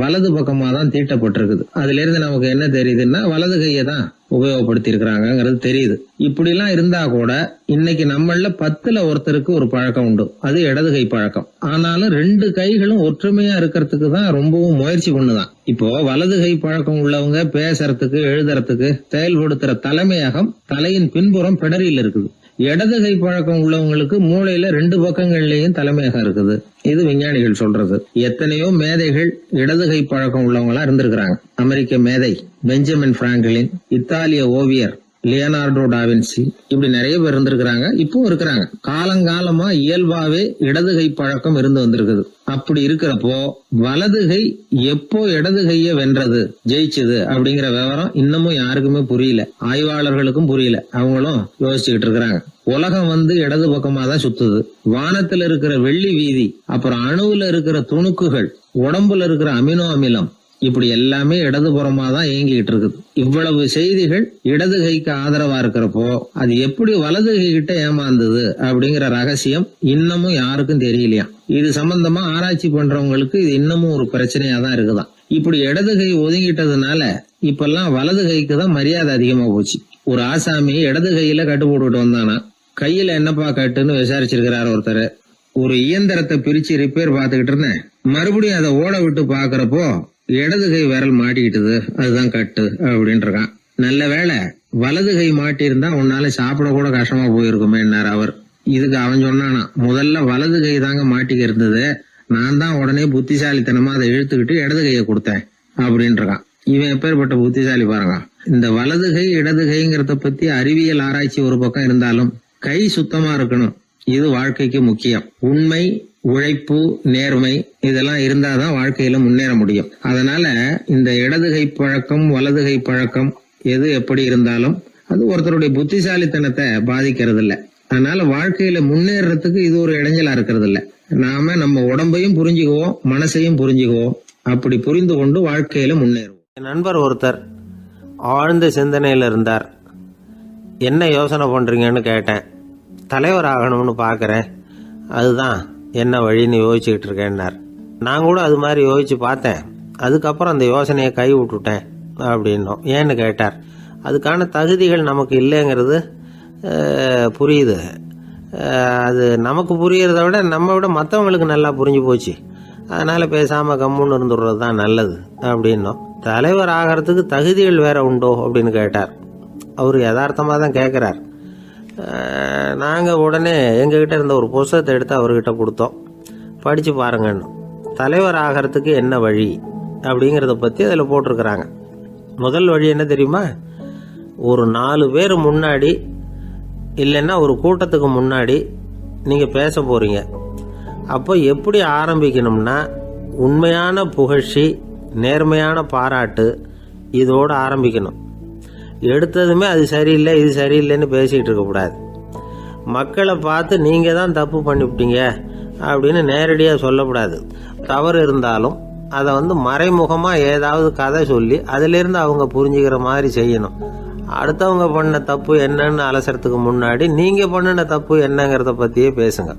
வலது பக்கமா தான் தீட்டப்பட்டிருக்குது. அதுல இருந்து நமக்கு என்ன தெரியுதுன்னா, வலது கையை தான் உபயோகப்படுத்தி இருக்கிறாங்கிறது தெரியுது. இப்படி எல்லாம் இருந்தா கூட இன்னைக்கு நம்மள 10ல் ஒருத்தருக்கு ஒரு பழக்கம் உண்டு, அது இடது கை பழக்கம். ஆனாலும் 2 கைகளும் ஒற்றுமையா இருக்கிறதுக்கு தான் ரொம்பவும் முயற்சி பண்ணுதான். இப்போ வலது கை பழக்கம் உள்ளவங்க பேசுறதுக்கு, எழுதுறதுக்கு, செயல்படுத்துற தலைமையகம் தலையின் பின்புறம் பிடரியில் இருக்குது. இடது கை பழக்கம் உள்ளவங்களுக்கு மூளையில 2 பக்கங்கள்லயும் தலைமையகம் இருக்குது. இது விஞ்ஞானிகள் சொல்றது. எத்தனையோ மேதைகள் இடது கை பழக்கம் உள்ளவங்களா இருந்திருக்கிறாங்க. அமெரிக்க மேதை பெஞ்சமின் பிராங்க்லின், இத்தாலிய ஓவியர் லியோனார்டோ டாவின்சி, இப்படி நிறைய பேர் இருந்திருக்கிறாங்க, இப்போ இருக்கிறாங்க. காலங்காலமா இயல்பாவே இடது கை பழக்கம் இருந்து வந்திருக்குது. அப்படி இருக்கிறப்போ வலது கை எப்போ இடது கைய வென்றது, ஜெயிச்சது அப்படிங்கிற விவரம் இன்னமும் யாருக்குமே புரியல. ஆய்வாளர்களுக்கும் புரியல. அவங்களும் யோசிச்சுக்கிட்டு இருக்கிறாங்க. உலகம் இடது பக்கமா தான் சுத்துது. வானத்துல இருக்கிற வெள்ளி வீதி, அப்புறம் அணுவுல இருக்கிற துணுக்குகள், உடம்புல இருக்கிற அமினோ அமிலம், இப்படி எல்லாமே இடதுபுறமா தான் இயங்கிட்டு இருக்குது. இவ்வளவு செய்திகள் இடது கைக்கு ஆதரவா இருக்கிறப்போ அது எப்படி வலது கை கிட்ட ஏமாந்தது அப்படிங்கிற ரகசியம் இன்னமும் யாருக்கும் தெரியலையா. இது சம்பந்தமா ஆராய்ச்சி பண்றவங்களுக்கு இது இன்னமும் ஒரு பிரச்சனையா தான் இருக்குதான். இப்படி இடது கை ஒதுங்கிட்டதுனால இப்பெல்லாம் வலது கைக்கு தான் மரியாதை அதிகமா போச்சு. ஒரு ஆசாமி இடது கையில கட்டு போட்டுட்டு வந்தானா, கையில என்னப்பா கட்டுன்னு விசாரிச்சிருக்கிறார் ஒருத்தர். ஒரு இயந்திரத்தை பிரிச்சு ரிப்பேர் பார்த்துக்கிட்டு இருந்தேன், மறுபடியும் அதை ஓட விட்டு பாக்குறப்போ இடது கை விரல் மாட்டிக்கிட்டது, அதுதான் கட்டு அப்படின்ட்டு இருக்கான். நல்ல வேளை வலது கை மாட்டியிருந்தா உன்னால சாப்பிட கூட கஷ்டமா போயிருக்குமே என்னார் அவர். இதுக்கு அவன் சொன்னானா, முதல்ல வலது கை தாங்க மாட்டிக்க இருந்தது, நான் தான் உடனே புத்திசாலித்தனமா அதை இழுத்துக்கிட்டு இடது கையை கொடுத்தேன் அப்படின்னு இருக்கான். இவன் எப்பேற்பட்ட புத்திசாலி பாருங்க. இந்த வலது கை இடது கைங்கிறத பத்தி அறிவியல் ஆராய்ச்சி ஒரு பக்கம் இருந்தாலும் கை சுத்தமா இருக்கணும், இது வாழ்க்கைக்கு முக்கியம். உண்மை, உழைப்பு, நேர்மை இதெல்லாம் இருந்தாதான் வாழ்க்கையில முன்னேற முடியும். அதனால இந்த இடது கை பழக்கம், வலது கை பழக்கம் எது எப்படி இருந்தாலும் அது ஒருத்தருடைய புத்திசாலித்தனத்தை பாதிக்கிறது இல்ல. அதனால வாழ்க்கையில முன்னேறதுக்கு இது ஒரு இடைஞ்சலா இருக்கிறது இல்ல. நாம நம்ம உடம்பையும் புரிஞ்சுக்குவோம், மனசையும் புரிஞ்சுக்குவோம். அப்படி புரிந்து கொண்டு வாழ்க்கையில முன்னேறுவோம். என் நண்பர் ஒருத்தர் ஆழ்ந்த சிந்தனையில் இருந்தார். என்ன யோசனை பண்றீங்கன்னு கேட்டேன். தலைவர் ஆகணும்னு பார்க்குறேன், அதுதான் என்ன வழின்னு யோசிச்சுக்கிட்டு இருக்கேன்னார். நான் கூட அது மாதிரி யோசிச்சு பார்த்தேன். அதுக்கப்புறம் அந்த யோசனையை கை விட்டுட்டேன் அப்படின்னோம். ஏன்னு கேட்டார். அதுக்கான தகுதிகள் நமக்கு இல்லைங்கிறது புரியுது. அது நமக்கு புரியறத விட நம்ம விட மற்றவங்களுக்கு நல்லா புரிஞ்சு போச்சு. அதனால் பேசாமல் கம்முன்னு இருந்துடுறது தான் நல்லது அப்படின்னோம். தலைவர் ஆகிறதுக்கு தகுதிகள் வேற உண்டோ அப்படின்னு கேட்டார். அவர் யதார்த்தமாக தான் கேட்குறார். நாங்கள் உடனே எங்ககிட்ட இருந்த ஒரு புத்தகத்தை எடுத்து அவர்கிட்ட கொடுத்தோம். படித்து பாருங்கன்னு. தலைவர் ஆகிறதுக்கு என்ன வழி அப்படிங்கிறத பற்றி அதில் போட்டிருக்கிறாங்க. முதல் வழி என்ன தெரியுமா? ஒரு 4 பேர் முன்னாடி இல்லைன்னா ஒரு கூட்டத்துக்கு முன்னாடி நீங்கள் பேச போகிறீங்க. அப்போ எப்படி ஆரம்பிக்கணும்னா, உண்மையான புகழ்ச்சி, நேர்மையான பாராட்டு, இதோடு ஆரம்பிக்கணும். எடுத்ததுமே அது சரியில்லை இது சரியில்லைன்னு பேசிகிட்டு இருக்கக்கூடாது. மக்களை பார்த்து நீங்கள் தான் தப்பு பண்ணிவிட்டீங்க அப்படின்னு நேரடியாக சொல்லக்கூடாது. தவறு இருந்தாலும் அதை மறைமுகமாக ஏதாவது கதை சொல்லி அதிலிருந்து அவங்க புரிஞ்சுக்கிற மாதிரி செய்யணும். அடுத்தவங்க பண்ண தப்பு என்னன்னு அலசறதுக்கு முன்னாடி நீங்கள் பண்ணின தப்பு என்னங்கிறத பற்றியே பேசுங்க.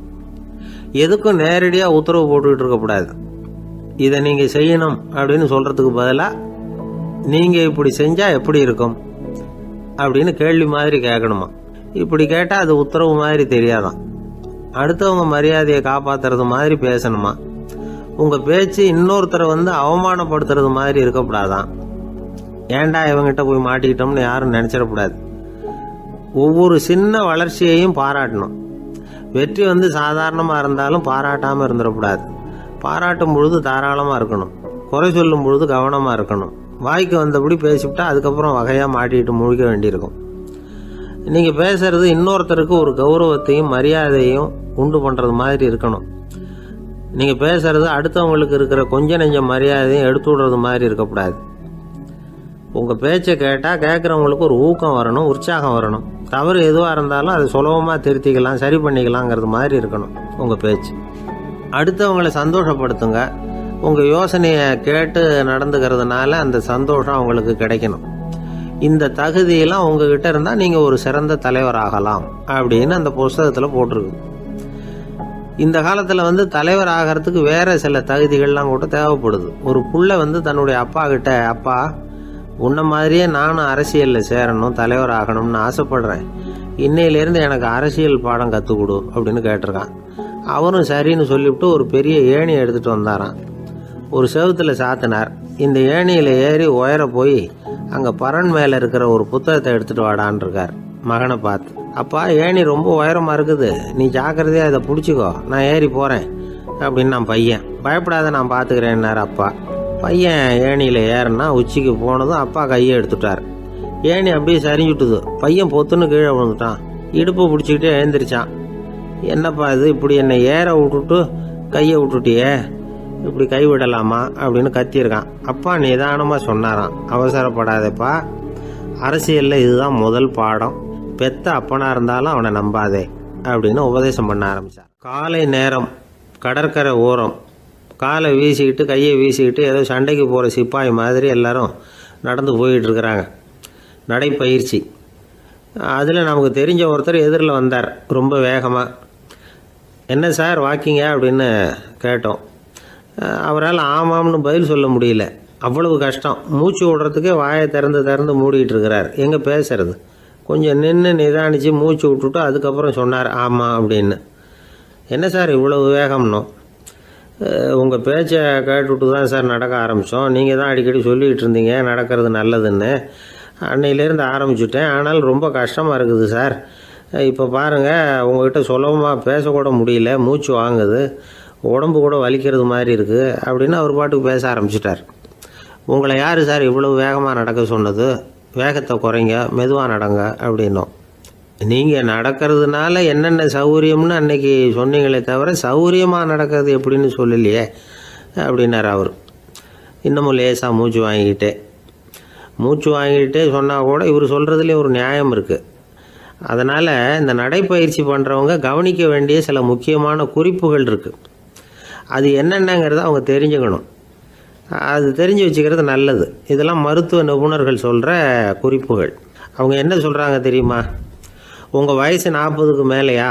எதுக்கும் நேரடியாக உத்தரவு போட்டுக்கிட்டு இருக்கக்கூடாது. இதை நீங்கள் செய்யணும் அப்படின்னு சொல்கிறதுக்கு பதிலாக நீங்கள் இப்படி செஞ்சால் எப்படி இருக்கும் அப்படின்னு கேள்வி மாதிரி கேட்கணுமா. இப்படி கேட்டால் அது உத்தரவு மாதிரி தெரியாதான். அடுத்தவங்க மரியாதையை காப்பாற்றுறது மாதிரி பேசணுமா. உங்கள் பேச்சு இன்னொருத்தரை அவமானப்படுத்துறது மாதிரி இருக்கக்கூடாதான். ஏன்டா இவங்கிட்ட போய் மாட்டிக்கிட்டோம்னு யாரும் நினச்சிடக்கூடாது. ஒவ்வொரு சின்ன வளர்ச்சியையும் பாராட்டணும். வெற்றி சாதாரணமாக இருந்தாலும் பாராட்டாமல் இருந்துடக்கூடாது. பாராட்டும் பொழுது தாராளமாக இருக்கணும். குறை சொல்லும் பொழுது கவனமாக இருக்கணும். வாய்க்கு வந்தபடி பேசிவிட்டா அதுக்கப்புறம் வகையாக மாட்டிக்கிட்டு முழிக்க வேண்டியிருக்கும். நீங்கள் பேசுறது இன்னொருத்தருக்கு ஒரு கௌரவத்தையும் மரியாதையும் உண்டு பண்ணுறது மாதிரி இருக்கணும். நீங்கள் பேசுறது அடுத்தவங்களுக்கு இருக்கிற கொஞ்ச நெஞ்ச மரியாதையும் எடுத்து விடுறது மாதிரி இருக்கக்கூடாது. உங்கள் பேச்சை கேட்டால் கேட்குறவங்களுக்கு ஒரு ஊக்கம் வரணும், உற்சாகம் வரணும். தவறு எதுவாக இருந்தாலும் அதை சுலபமாக திருத்திக்கலாம், சரி பண்ணிக்கலாங்கிறது மாதிரி இருக்கணும் உங்கள் பேச்சு. அடுத்தவங்களை சந்தோஷப்படுத்துங்க. உங்கள் யோசனையை கேட்டு நடந்துக்கிறதுனால அந்த சந்தோஷம் அவங்களுக்கு கிடைக்கணும். இந்த தகுதியெல்லாம் உங்ககிட்ட இருந்தால் நீங்கள் ஒரு சிறந்த தலைவராகலாம் அப்படின்னு அந்த புஸ்தகத்தில் போட்டிருக்கு. இந்த காலத்தில் தலைவர் ஆகிறதுக்கு வேறு சில தகுதிகள்லாம் கூட தேவைப்படுது. ஒரு புள்ள தன்னுடைய அப்பா கிட்ட, அப்பா உன்ன மாதிரியே நானும் அரசியலில் சேரணும், தலைவர் ஆகணும்னு ஆசைப்படுறேன், இன்னையிலேருந்து எனக்கு அரசியல் பாடம் கற்றுக் கொடு அப்படின்னு கேட்டிருக்கான். அவரும் சரின்னு சொல்லிவிட்டு ஒரு பெரிய ஏணியை எடுத்துகிட்டு வந்தாராம். ஒரு செவுத்தில் சாத்தினார். இந்த ஏணியில் ஏறி உயர போய் அங்கே பரன் மேலே இருக்கிற ஒரு புத்தகத்தை எடுத்துகிட்டு வாடான் இருக்கார். மகனை பார்த்து, அப்பா ஏணி ரொம்ப உயரமாக இருக்குது, நீ ஜாக்கிரதையாக இதை பிடிச்சிக்கோ, நான் ஏறி போகிறேன் அப்படின்னு நான் பையன். பயப்படாத, நான் பார்த்துக்கிறேன்னார் அப்பா. பையன் ஏணியில் ஏறினா உச்சிக்கு போனதும் அப்பா கையை எடுத்துட்டார். ஏணி அப்படியே சரிஞ்சுட்டுது. பையன் பொத்துன்னு கீழே விழுந்துட்டான். இடுப்பு பிடிச்சிக்கிட்டே எழுந்திரிச்சான். என்னப்பா இது, இப்படி என்னை ஏற விட்டுட்டு கையை விட்டுட்டியே, இப்படி கை விடலாமா அப்படின்னு கத்தியிருக்கான். அப்பா நிதானமாக சொன்னாராம், அவசரப்படாதேப்பா, அரசியலில் இதுதான் முதல் பாடம், பெத்த அப்பனாக இருந்தாலும் அவனை நம்பாதே அப்படின்னு உபதேசம் பண்ண ஆரம்பித்தார். காலை நேரம், கடற்கரை ஓரம், காலை வீசிக்கிட்டு கையை வீசிக்கிட்டு ஏதோ சண்டைக்கு போகிற சிப்பாய் மாதிரி எல்லாரும் நடந்து போயிட்டுருக்கிறாங்க. நடைப்பயிற்சி. அதில் நமக்கு தெரிஞ்ச ஒருத்தர் எதிரில் வந்தார் ரொம்ப வேகமாக. என்ன சார் வாக்கிங்க அப்படின்னு கேட்டோம். அவரால் ஆமாம்னு பதில் சொல்ல முடியல, அவ்வளவு கஷ்டம். மூச்சு விடுறதுக்கே வாயை திறந்து மூடிக்கிட்டு இருக்கிறார். எங்கே பேசுறது? கொஞ்சம் நின்று நிதானித்து மூச்சு விட்டுட்டு அதுக்கப்புறம் சொன்னார் ஆமாம் அப்படின்னு. என்ன சார் இவ்வளவு வேகம்னோ? உங்கள் பேச்சை கேட்டுவிட்டு தான் சார் நடக்க ஆரம்பித்தோம். நீங்கள் தான் அடிக்கடி சொல்லிகிட்டு இருந்தீங்க நடக்கிறது நல்லதுன்னு. அன்னையிலேருந்து ஆரம்பிச்சுட்டேன், ஆனால் ரொம்ப கஷ்டமாக இருக்குது சார். இப்போ பாருங்கள், உங்கள்கிட்ட சுலபமாக பேசக்கூட முடியல, மூச்சு வாங்குது, உடம்பு கூட வலிக்கிறது மாதிரி இருக்குது அப்படின்னு அவர் பாட்டுக்கு பேச ஆரம்பிச்சிட்டார். உங்களை யார் சார் இவ்வளவு வேகமாக நடக்க சொன்னது? வேகத்தை குறைங்க, மெதுவாக நடங்க அப்படின்னோம். நீங்கள் நடக்கிறதுனால என்னென்ன சௌகரியம்னு அன்னைக்கு சொன்னீங்களே தவிர சௌகரியமாக நடக்கிறது எப்படின்னு சொல்லலையே அப்படின்னார் அவர். இன்னமும் லேசாக மூச்சு வாங்கிக்கிட்டே சொன்னால் கூட இவர் சொல்கிறதுலேயே ஒரு நியாயம் இருக்குது. அதனால் இந்த நடைப்பயிற்சி பண்ணுறவங்க கவனிக்க வேண்டிய சில முக்கியமான குறிப்புகள் இருக்குது. அது என்னென்னங்கிறத அவங்க தெரிஞ்சுக்கணும். அது தெரிஞ்சு வச்சுக்கிறது நல்லது. இதெல்லாம் மருத்துவ நிபுணர்கள் சொல்கிற குறிப்புகள். அவங்க என்ன சொல்கிறாங்க தெரியுமா? உங்கள் வயசு 40க்கு மேலேயா?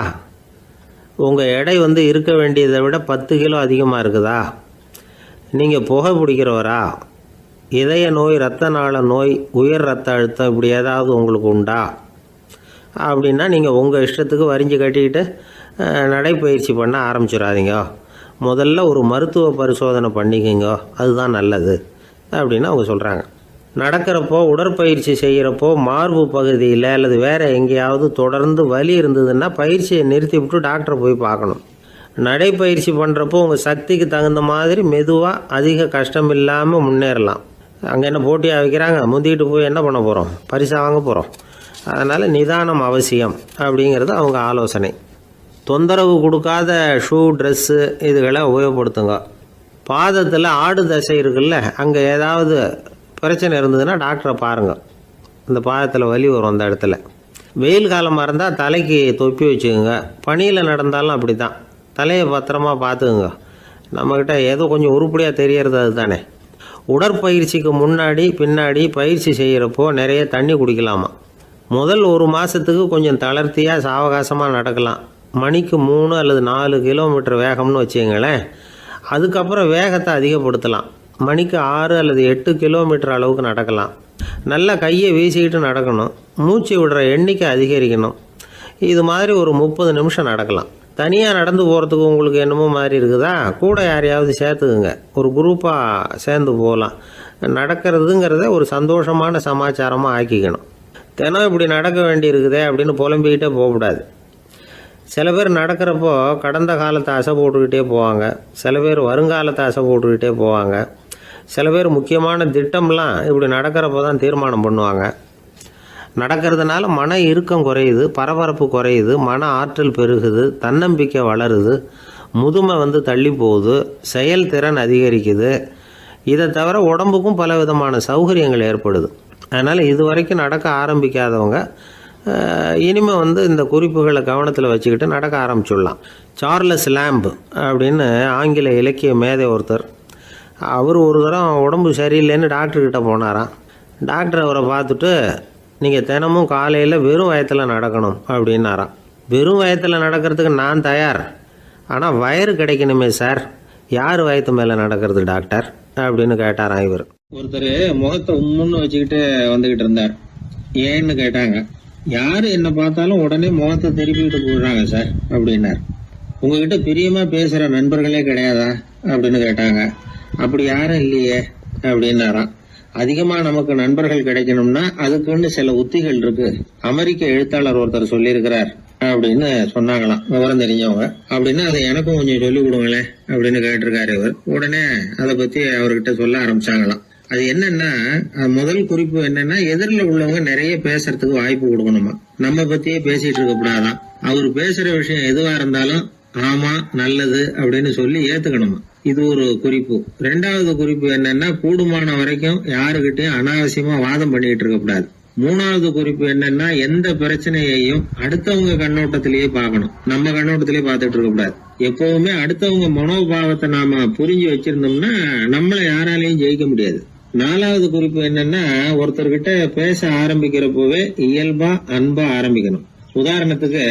உங்கள் எடை இருக்க வேண்டியதை விட 10 கிலோ அதிகமாக இருக்குதா? நீங்கள் புகை பிடிக்கிறவரா? இதய நோய், இரத்த நாள நோய், உயர் இரத்த அழுத்தம் இப்படி ஏதாவது உங்களுக்கு உண்டா? அப்படின்னா நீங்கள் உங்கள் இஷ்டத்துக்கு வரிஞ்சு கட்டிக்கிட்டு நடைப்பயிற்சி பண்ண ஆரம்பிச்சிடாதீங்க. முதல்ல ஒரு மருத்துவ பரிசோதனை பண்ணிக்கோங்க, அதுதான் நல்லது அப்படின்னு அவங்க சொல்கிறாங்க. நடக்கிறப்போ, உடற்பயிற்சி செய்கிறப்போ மார்பு பகுதியில் அல்லது வேறு எங்கேயாவது தொடர்ந்து வலி இருந்ததுன்னா பயிற்சியை நிறுத்தி விட்டு டாக்டரை போய் பார்க்கணும். நடைப்பயிற்சி பண்ணுறப்போ உங்கள் சக்திக்கு தகுந்த மாதிரி மெதுவாக அதிக கஷ்டம் இல்லாமல் முன்னேறலாம். அங்கே என்ன போட்டியாக வைக்கிறாங்க, முந்திக்கிட்டு போய் என்ன பண்ண போகிறோம், பரிசாக வாங்க போகிறோம். அதனால் நிதானம் அவசியம் அப்படிங்கிறது அவங்க ஆலோசனை. தொந்தரவு கொடுக்காத ஷூ, ட்ரெஸ்ஸு இதுகளை உபயோகப்படுத்துங்க. பாதத்தில் ஆடு தசை இருக்குல்ல, அங்கே ஏதாவது பிரச்சனை இருந்ததுன்னா டாக்டரை பாருங்கள். இந்த பாதத்தில் வலி வரும் அந்த இடத்துல. வெயில் காலமாக இருந்தால் தலைக்கு தொப்பி வச்சுக்கோங்க. பனியில் நடந்தாலும் அப்படி தான், தலையை பத்திரமா பார்த்துக்குங்க. நம்மக்கிட்ட ஏதோ கொஞ்சம் உருப்படியாக தெரியறது அது தானே. உடற்பயிற்சிக்கு முன்னாடி பின்னாடி பயிற்சி செய்கிறப்போ நிறைய தண்ணி குடிக்கலாமா. முதல் 1 மாதத்துக்கு கொஞ்சம் தளர்த்தியாக சாவகாசமாக நடக்கலாம். மணிக்கு 3 அல்லது 4 கிலோமீட்டர் வேகம்னு வச்சுங்களேன். அதுக்கப்புறம் வேகத்தை அதிகப்படுத்தலாம். மணிக்கு 6 அல்லது 8 கிலோமீட்டர் அளவுக்கு நடக்கலாம். நல்லா கையை வீசிக்கிட்டு நடக்கணும். மூச்சு விடுற எண்ணிக்கை அதிகரிக்கணும். இது மாதிரி ஒரு 30 நிமிஷம் நடக்கலாம். தனியாக நடந்து போகிறதுக்கு உங்களுக்கு என்னமோ மாதிரி இருக்குதா, கூட யாரையாவது சேர்த்துக்குங்க. ஒரு குரூப்பாக சேர்ந்து போகலாம். நடக்கிறதுங்கிறத ஒரு சந்தோஷமான சமாச்சாரமாக ஆக்கிக்கணும். தினம் இப்படி நடக்க வேண்டி இருக்குதே அப்படின்னு புலம்பிக்கிட்டே போகக்கூடாது. சில பேர் நடக்கிறப்போ கடந்த காலத்தை அசை போட்டுக்கிட்டே போவாங்க. சில பேர் வருங்காலத்தை அசை போட்டுக்கிட்டே போவாங்க. சில பேர் முக்கியமான திட்டம்லாம் இப்படி நடக்கிறப்போ தான் தீர்மானம் பண்ணுவாங்க. நடக்கிறதுனால மன இறுக்கம் குறையுது, பரபரப்பு குறையுது, மன ஆற்றல் பெருகுது, தன்னம்பிக்கை வளருது, முதுமை தள்ளி போகுது, செயல்திறன் அதிகரிக்குது. இதை தவிர உடம்புக்கும் பல விதமான சௌகரியங்கள் ஏற்படுது. அதனால் இது வரைக்கும் நடக்க ஆரம்பிக்காதவங்க இனிமேல் இந்த குறிப்புகளை கவனத்தில் வச்சுக்கிட்டு நடக்க ஆரம்பிச்சுடலாம். சார்லஸ் லேம்ப் அப்படின்னு ஆங்கில இலக்கிய மேதை ஒருத்தர், அவர் ஒரு தரம் உடம்பு சரியில்லைன்னு டாக்டர்கிட்ட போனாராம். டாக்டர் அவரை பார்த்துட்டு, நீங்கள் தினமும் காலையில் வெறும் வயத்தில் நடக்கணும் அப்படின்னாராம். வெறும் வயத்தில் நடக்கிறதுக்கு நான் தயார், ஆனால் வயிறு கிடைக்கணுமே சார், யார் வயத்து மேலே நடக்கிறது டாக்டர் அப்படின்னு கேட்டாராம் இவர். ஒருத்தர் முகத்தை உம்முன்னு வச்சுக்கிட்டு வந்துக்கிட்டு இருந்தார். ஏன்னு கேட்டாங்க. யார் என்ன பார்த்தாலும் உடனே முகத்தை திருப்பிக்கிட்டு போடுறாங்க சார் அப்படின்னார். உங்ககிட்ட பிரியமாக பேசுகிற நண்பர்களே கிடையாதா அப்படின்னு கேட்டாங்க. அப்படி யாரும் இல்லையே அப்படின்னாராம். அதிகமாக நமக்கு நண்பர்கள் கிடைக்கணும்னா அதுக்குன்னு சில உத்திகள் இருக்கு, அமெரிக்க எழுத்தாளர் ஒருத்தர் சொல்லியிருக்கிறார் அப்படின்னு சொன்னாங்களாம் விவரம் தெரிஞ்சவங்க. அப்படின்னு அதை எனக்கும் கொஞ்சம் சொல்லி கொடுங்களேன் அப்படின்னு கேட்டிருக்காரு இவர். உடனே அதை பற்றி அவர்கிட்ட சொல்ல ஆரம்பிச்சாங்களாம். அது என்னன்னா, முதல் குறிப்பு என்னன்னா, எதிரில் உள்ளவங்க நிறைய பேசுறதுக்கு வாய்ப்பு கொடுக்கணுமா. நம்ம பத்தியே பேசிட்டு இருக்க கூடாதான். அவர் பேசுற விஷயம் எதுவா இருந்தாலும் ஆமா நல்லது அப்படின்னு சொல்லி ஏத்துக்கணுமா. இது ஒரு குறிப்பு. 2வது குறிப்பு என்னன்னா, கூடுமான வரைக்கும் யாருகிட்டையும் அனாவசியமா வாதம் பண்ணிட்டு இருக்க கூடாது. 3வது குறிப்பு என்னன்னா, எந்த பிரச்சனையையும் அடுத்தவங்க கண்ணோட்டத்திலேயே பார்க்கணும், நம்ம கண்ணோட்டத்திலேயே பார்த்துட்டு இருக்க கூடாது. எப்பவுமே அடுத்தவங்க மனோபாவத்தை நாம புரிஞ்சு வச்சிருந்தோம்னா நம்மள யாராலையும் ஜெயிக்க முடியாது. 4வது குறிப்பு என்னன்னா, ஒருத்தர்கிட்ட பேச ஆரம்பிக்கிறப்பவே இயல்பா அன்பா ஆரம்பிக்கணும். உதாரணத்துக்கு,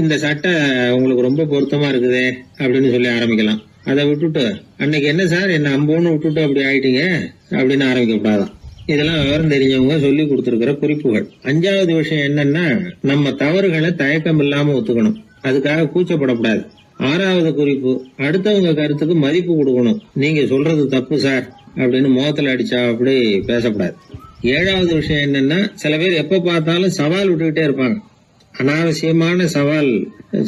இந்த சட்டை உங்களுக்கு ரொம்ப பொருத்தமா இருக்குதே அப்படின்னு சொல்லி ஆரம்பிக்கலாம். அதை விட்டுட்டு, அன்னைக்கு என்ன சார் என்ன அம்போன்னு விட்டுட்டு அப்படி ஆயிட்டீங்க அப்படின்னு ஆரம்பிக்க கூடாதான். இதெல்லாம் விவரம் தெரிஞ்சவங்க சொல்லி கொடுத்துருக்கிற குறிப்புகள். 5வது விஷயம் என்னன்னா, நம்ம தவறுகளை தயக்கம் இல்லாம ஒத்துக்கணும், அதுக்காக கூச்சப்படக்கூடாது. 6வது குறிப்பு, அடுத்தவங்க கருத்துக்கு மதிப்பு கொடுக்கணும். நீங்க சொல்றது தப்பு சார் அப்படின்னு முகத்துல அடிச்சா அப்படி பேசக்கூடாது. 7வது விஷயம் என்னன்னா, சில பேர் எப்ப பார்த்தாலும் சவால் விட்டுக்கிட்டே இருப்பாங்க. அனாவசியமான சவால்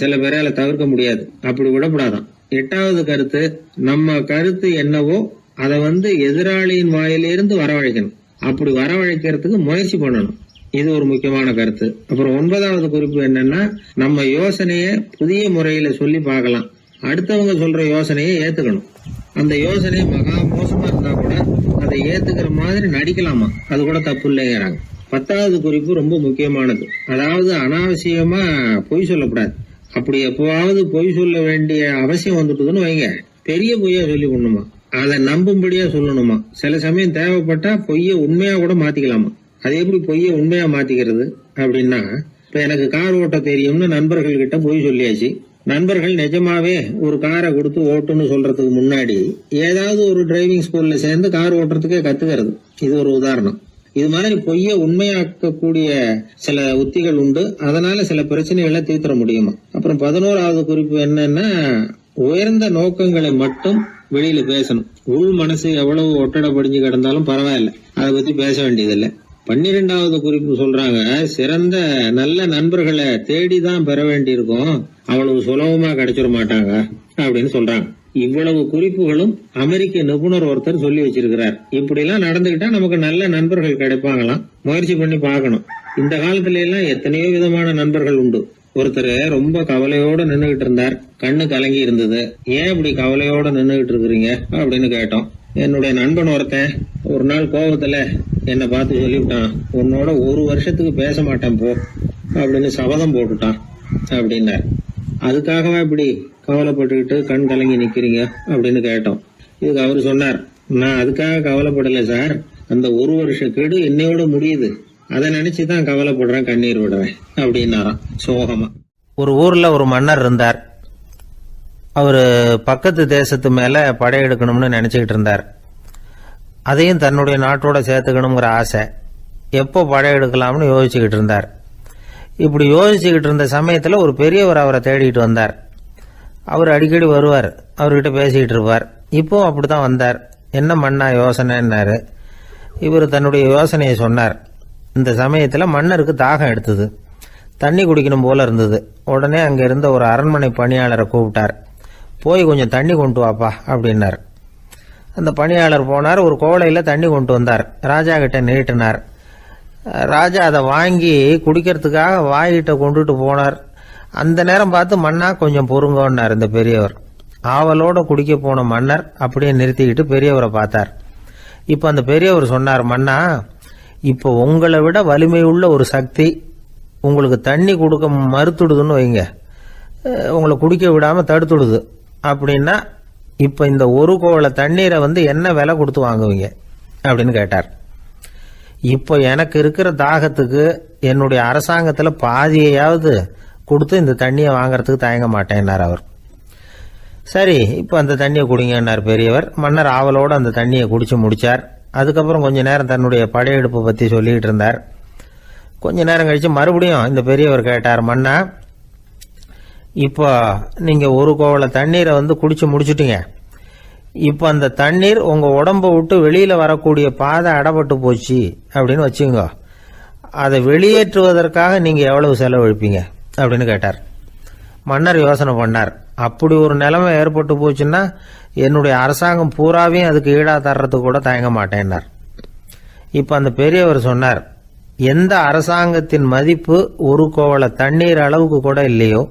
சில பேரால தவிர்க்க முடியாது, அப்படி விடக்கூடாதான். 8வது கருத்து, நம்ம கருத்து என்னவோ அதை எதிராளியின் வாயிலிருந்து வரவழைக்கணும். அப்படி வரவழைக்கிறதுக்கு முயற்சி பண்ணணும். இது ஒரு முக்கியமான கருத்து. அப்புறம் 9வது குறிப்பு என்னன்னா, நம்ம யோசனைய புதிய முறையில சொல்லி பார்க்கலாம். அடுத்தவங்க சொல்ற யோசனையை ஏத்துக்கணும். அந்த யோசனை மகா மோசமா இருந்தா கூட அதை ஏத்துக்கிற மாதிரி நடிக்கலாமா, அது கூட தப்பு இல்லைங்கிறாங்க. 10வது குறிப்பு ரொம்ப முக்கியமானது. அதாவது அனாவசியமா பொய் சொல்லக்கூடாது. அப்படி எப்பவாவது பொய் சொல்ல வேண்டிய அவசியம் வந்துட்டுதுன்னு வைங்க, பெரிய பொய்யா சொல்லி கொள்ளணுமா, அதை நம்பும்படியா சொல்லணுமா. சில சமயம் தேவைப்பட்டா பொய்ய உண்மையா கூட மாத்திக்கலாமா. அது எப்படி பொய்ய உண்மையா மாத்திக்கிறது அப்படின்னா, இப்ப எனக்கு கார் ஓட்ட தெரியும்னு நண்பர்கள் கிட்ட பொய் சொல்லியாச்சு. நண்பர்கள் நிஜமாவே ஒரு காரை கொடுத்து ஓட்டுன்னு சொல்றதுக்கு முன்னாடி ஏதாவது ஒரு டிரைவிங் ஸ்கூல்ல சேர்ந்து கார் ஓட்டுறதுக்கே கத்துக்கிறது. இது ஒரு உதாரணம். இது மாதிரி பொய்ய உண்மையாக்கக்கூடிய சில உத்திகள் உண்டு. அதனால சில பிரச்சனைகளை தீர்த்திட முடியுமா. அப்புறம் 11வது குறிப்பு என்னன்னா, உயர்ந்த நோக்கங்களை மட்டும் வெளியில பேசணும். உள் மனசு எவ்வளவு ஒட்டடை படிஞ்சு கிடந்தாலும் பரவாயில்ல, அதை பத்தி பேச வேண்டியதில்லை. 12வது குறிப்பு சொல்றாங்க, சிறந்த நல்ல நண்பர்களை தேடிதான் பெற வேண்டியிருக்கும், அவ்வளவு சுலபமா கிடைச்சிட மாட்டாங்க அப்படின்னு சொல்றாங்க. இவ்வளவு குறிப்புகளும் அமெரிக்க நிபுணர் ஒருத்தர் சொல்லி வச்சிருக்கிறார். இப்படி எல்லாம் நடந்துகிட்டா நமக்கு நல்ல நண்பர்கள் கிடைப்பாங்களாம். முயற்சி பண்ணி பார்க்கணும். இந்த காலத்துல எல்லாம் எத்தனையோ விதமான நண்பர்கள் உண்டு. ஒருத்தர் ரொம்ப கவலையோட நின்னுகிட்டு இருந்தார். கண்ணு கலங்கி இருந்தது. ஏன் இப்படி கவலையோட நின்னுகிட்டு இருக்கிறீங்க அப்படின்னு கேட்டோம். என்னுடைய நண்பன் ஒருத்தன் ஒரு நாள் கோபத்துல என்னை பார்த்து சொல்லிவிட்டான், உன்னோட 1 வருஷத்துக்கு பேச மாட்டேன் போ அப்படின்னு சபதம் போட்டுட்டான் அப்படின்னார். அதுக்காகவா இப்படி கவலைப்பட்டுக்கிட்டு கண் கலங்கி நிக்கிறீங்க அப்படின்னு கேட்டோம். இதுக்கு அவரு சொன்னார், நான் அதுக்காக கவலைப்படல சார், அந்த 1 வருஷ கெடு என்னையோட முடியுது, அதை நினைச்சுதான் கவலைப்படுறேன், கண்ணீர் விடுறேன் அப்படின்னாராம் சோகமா. ஒரு ஊர்ல ஒரு மன்னர் இருந்தார். அவரு பக்கத்து தேசத்து மேல படையெடுக்கணும்னு நினைச்சுக்கிட்டு இருந்தார். அதையும் தன்னுடைய நாட்டோட சேர்த்துக்கணுங்கிற ஆசை. எப்போ படையெடுக்கலாம்னு யோசிச்சுக்கிட்டு இருந்தார். இப்படி யோசிச்சுக்கிட்டு இருந்த சமயத்துல ஒரு பெரியவர் அவரை தேடிட்டு வந்தார். அவர் அடிக்கடி வருவார், அவர்கிட்ட பேசிக்கிட்டு இருப்பார். இப்போ அப்படித்தான் வந்தார். என்ன மன்னா யோசனைன்னாரு. இவர் தன்னுடைய யோசனையை சொன்னார். இந்த சமயத்துல மன்னருக்கு தாகம் எடுத்தது. தண்ணி குடிக்கணும் போல இருந்தது. உடனே அங்க இருந்த ஒரு அரண்மனை பணியாளரை கூப்பிட்டார். போய் கொஞ்சம் தண்ணி கொண்டு வாப்பா அப்படின்னார். அந்த பணியாளர் போனார். ஒரு கோலையில தண்ணி கொண்டு வந்தார். ராஜா கிட்ட நீட்டினார். ராஜா அதை வாங்கி குடிக்கிறதுக்காக வாய்கிட்ட கொண்டுட்டு போனார். அந்த நேரம் பார்த்து, மன்னா கொஞ்சம் பொறுங்கன்னார் இந்த பெரியவர். ஆவலோட குடிக்க போன மன்னர் அப்படியே நிறுத்திக்கிட்டு பெரியவரை பார்த்தார். இப்ப அந்த பெரியவர் சொன்னார், மன்னா, இப்போ உங்களை விட வலிமை உள்ள ஒரு சக்தி உங்களுக்கு தண்ணி கொடுக்க மறுத்துடுதுன்னு வைங்க, உங்களை குடிக்க விடாம தடுத்துடுது அப்படின்னா, இப்ப இந்த ஒரு கோவள தண்ணீரை என்ன விலை கொடுத்து வாங்குவீங்க அப்படின்னு கேட்டார். இப்போ எனக்கு இருக்கிற தாகத்துக்கு என்னுடைய அரசாங்கத்துல பாதியையாவது கொடுத்து இந்த தண்ணியை வாங்கறதுக்கு தயங்க மாட்டேன்னார் அவர். சரி, இப்போ அந்த தண்ணியை குடிங்கன்னார் பெரியவர். மன்னர் ஆவலோட அந்த தண்ணியை குடிச்சு முடிச்சார். அதுக்கப்புறம் கொஞ்ச நேரம் தன்னுடைய படையெடுப்பு பத்தி சொல்லிட்டு இருந்தார். கொஞ்ச நேரம் கழிச்சு மறுபடியும் இந்த பெரியவர் கேட்டார், மன்னா, இப்போ நீங்க ஒரு கோவள தண்ணீரை குடிச்சு முடிச்சுட்டீங்க. இப்போ அந்த தண்ணீர் உங்க உடம்ப விட்டு வெளியில வரக்கூடிய பாதை அடப்பட்டு போச்சு அப்படின்னு வச்சுங்க, அதை வெளியேற்றுவதற்காக நீங்க எவ்வளவு செலவழிப்பீங்க அப்படின்னு கேட்டார். மன்னர் யோசனை பண்ணார். அப்படி ஒரு நிலைமை ஏற்பட்டு போச்சுன்னா என்னுடைய அரசாங்கம் பூராவையும் அதுக்கு ஈடா தர்றதுக்கு கூட தயங்க மாட்டேன்னார். இப்ப அந்த பெரியவர் சொன்னார், எந்த அரசாங்கத்தின் மதிப்பு ஒரு கோவள தண்ணீர் அளவுக்கு கூட இல்லையோ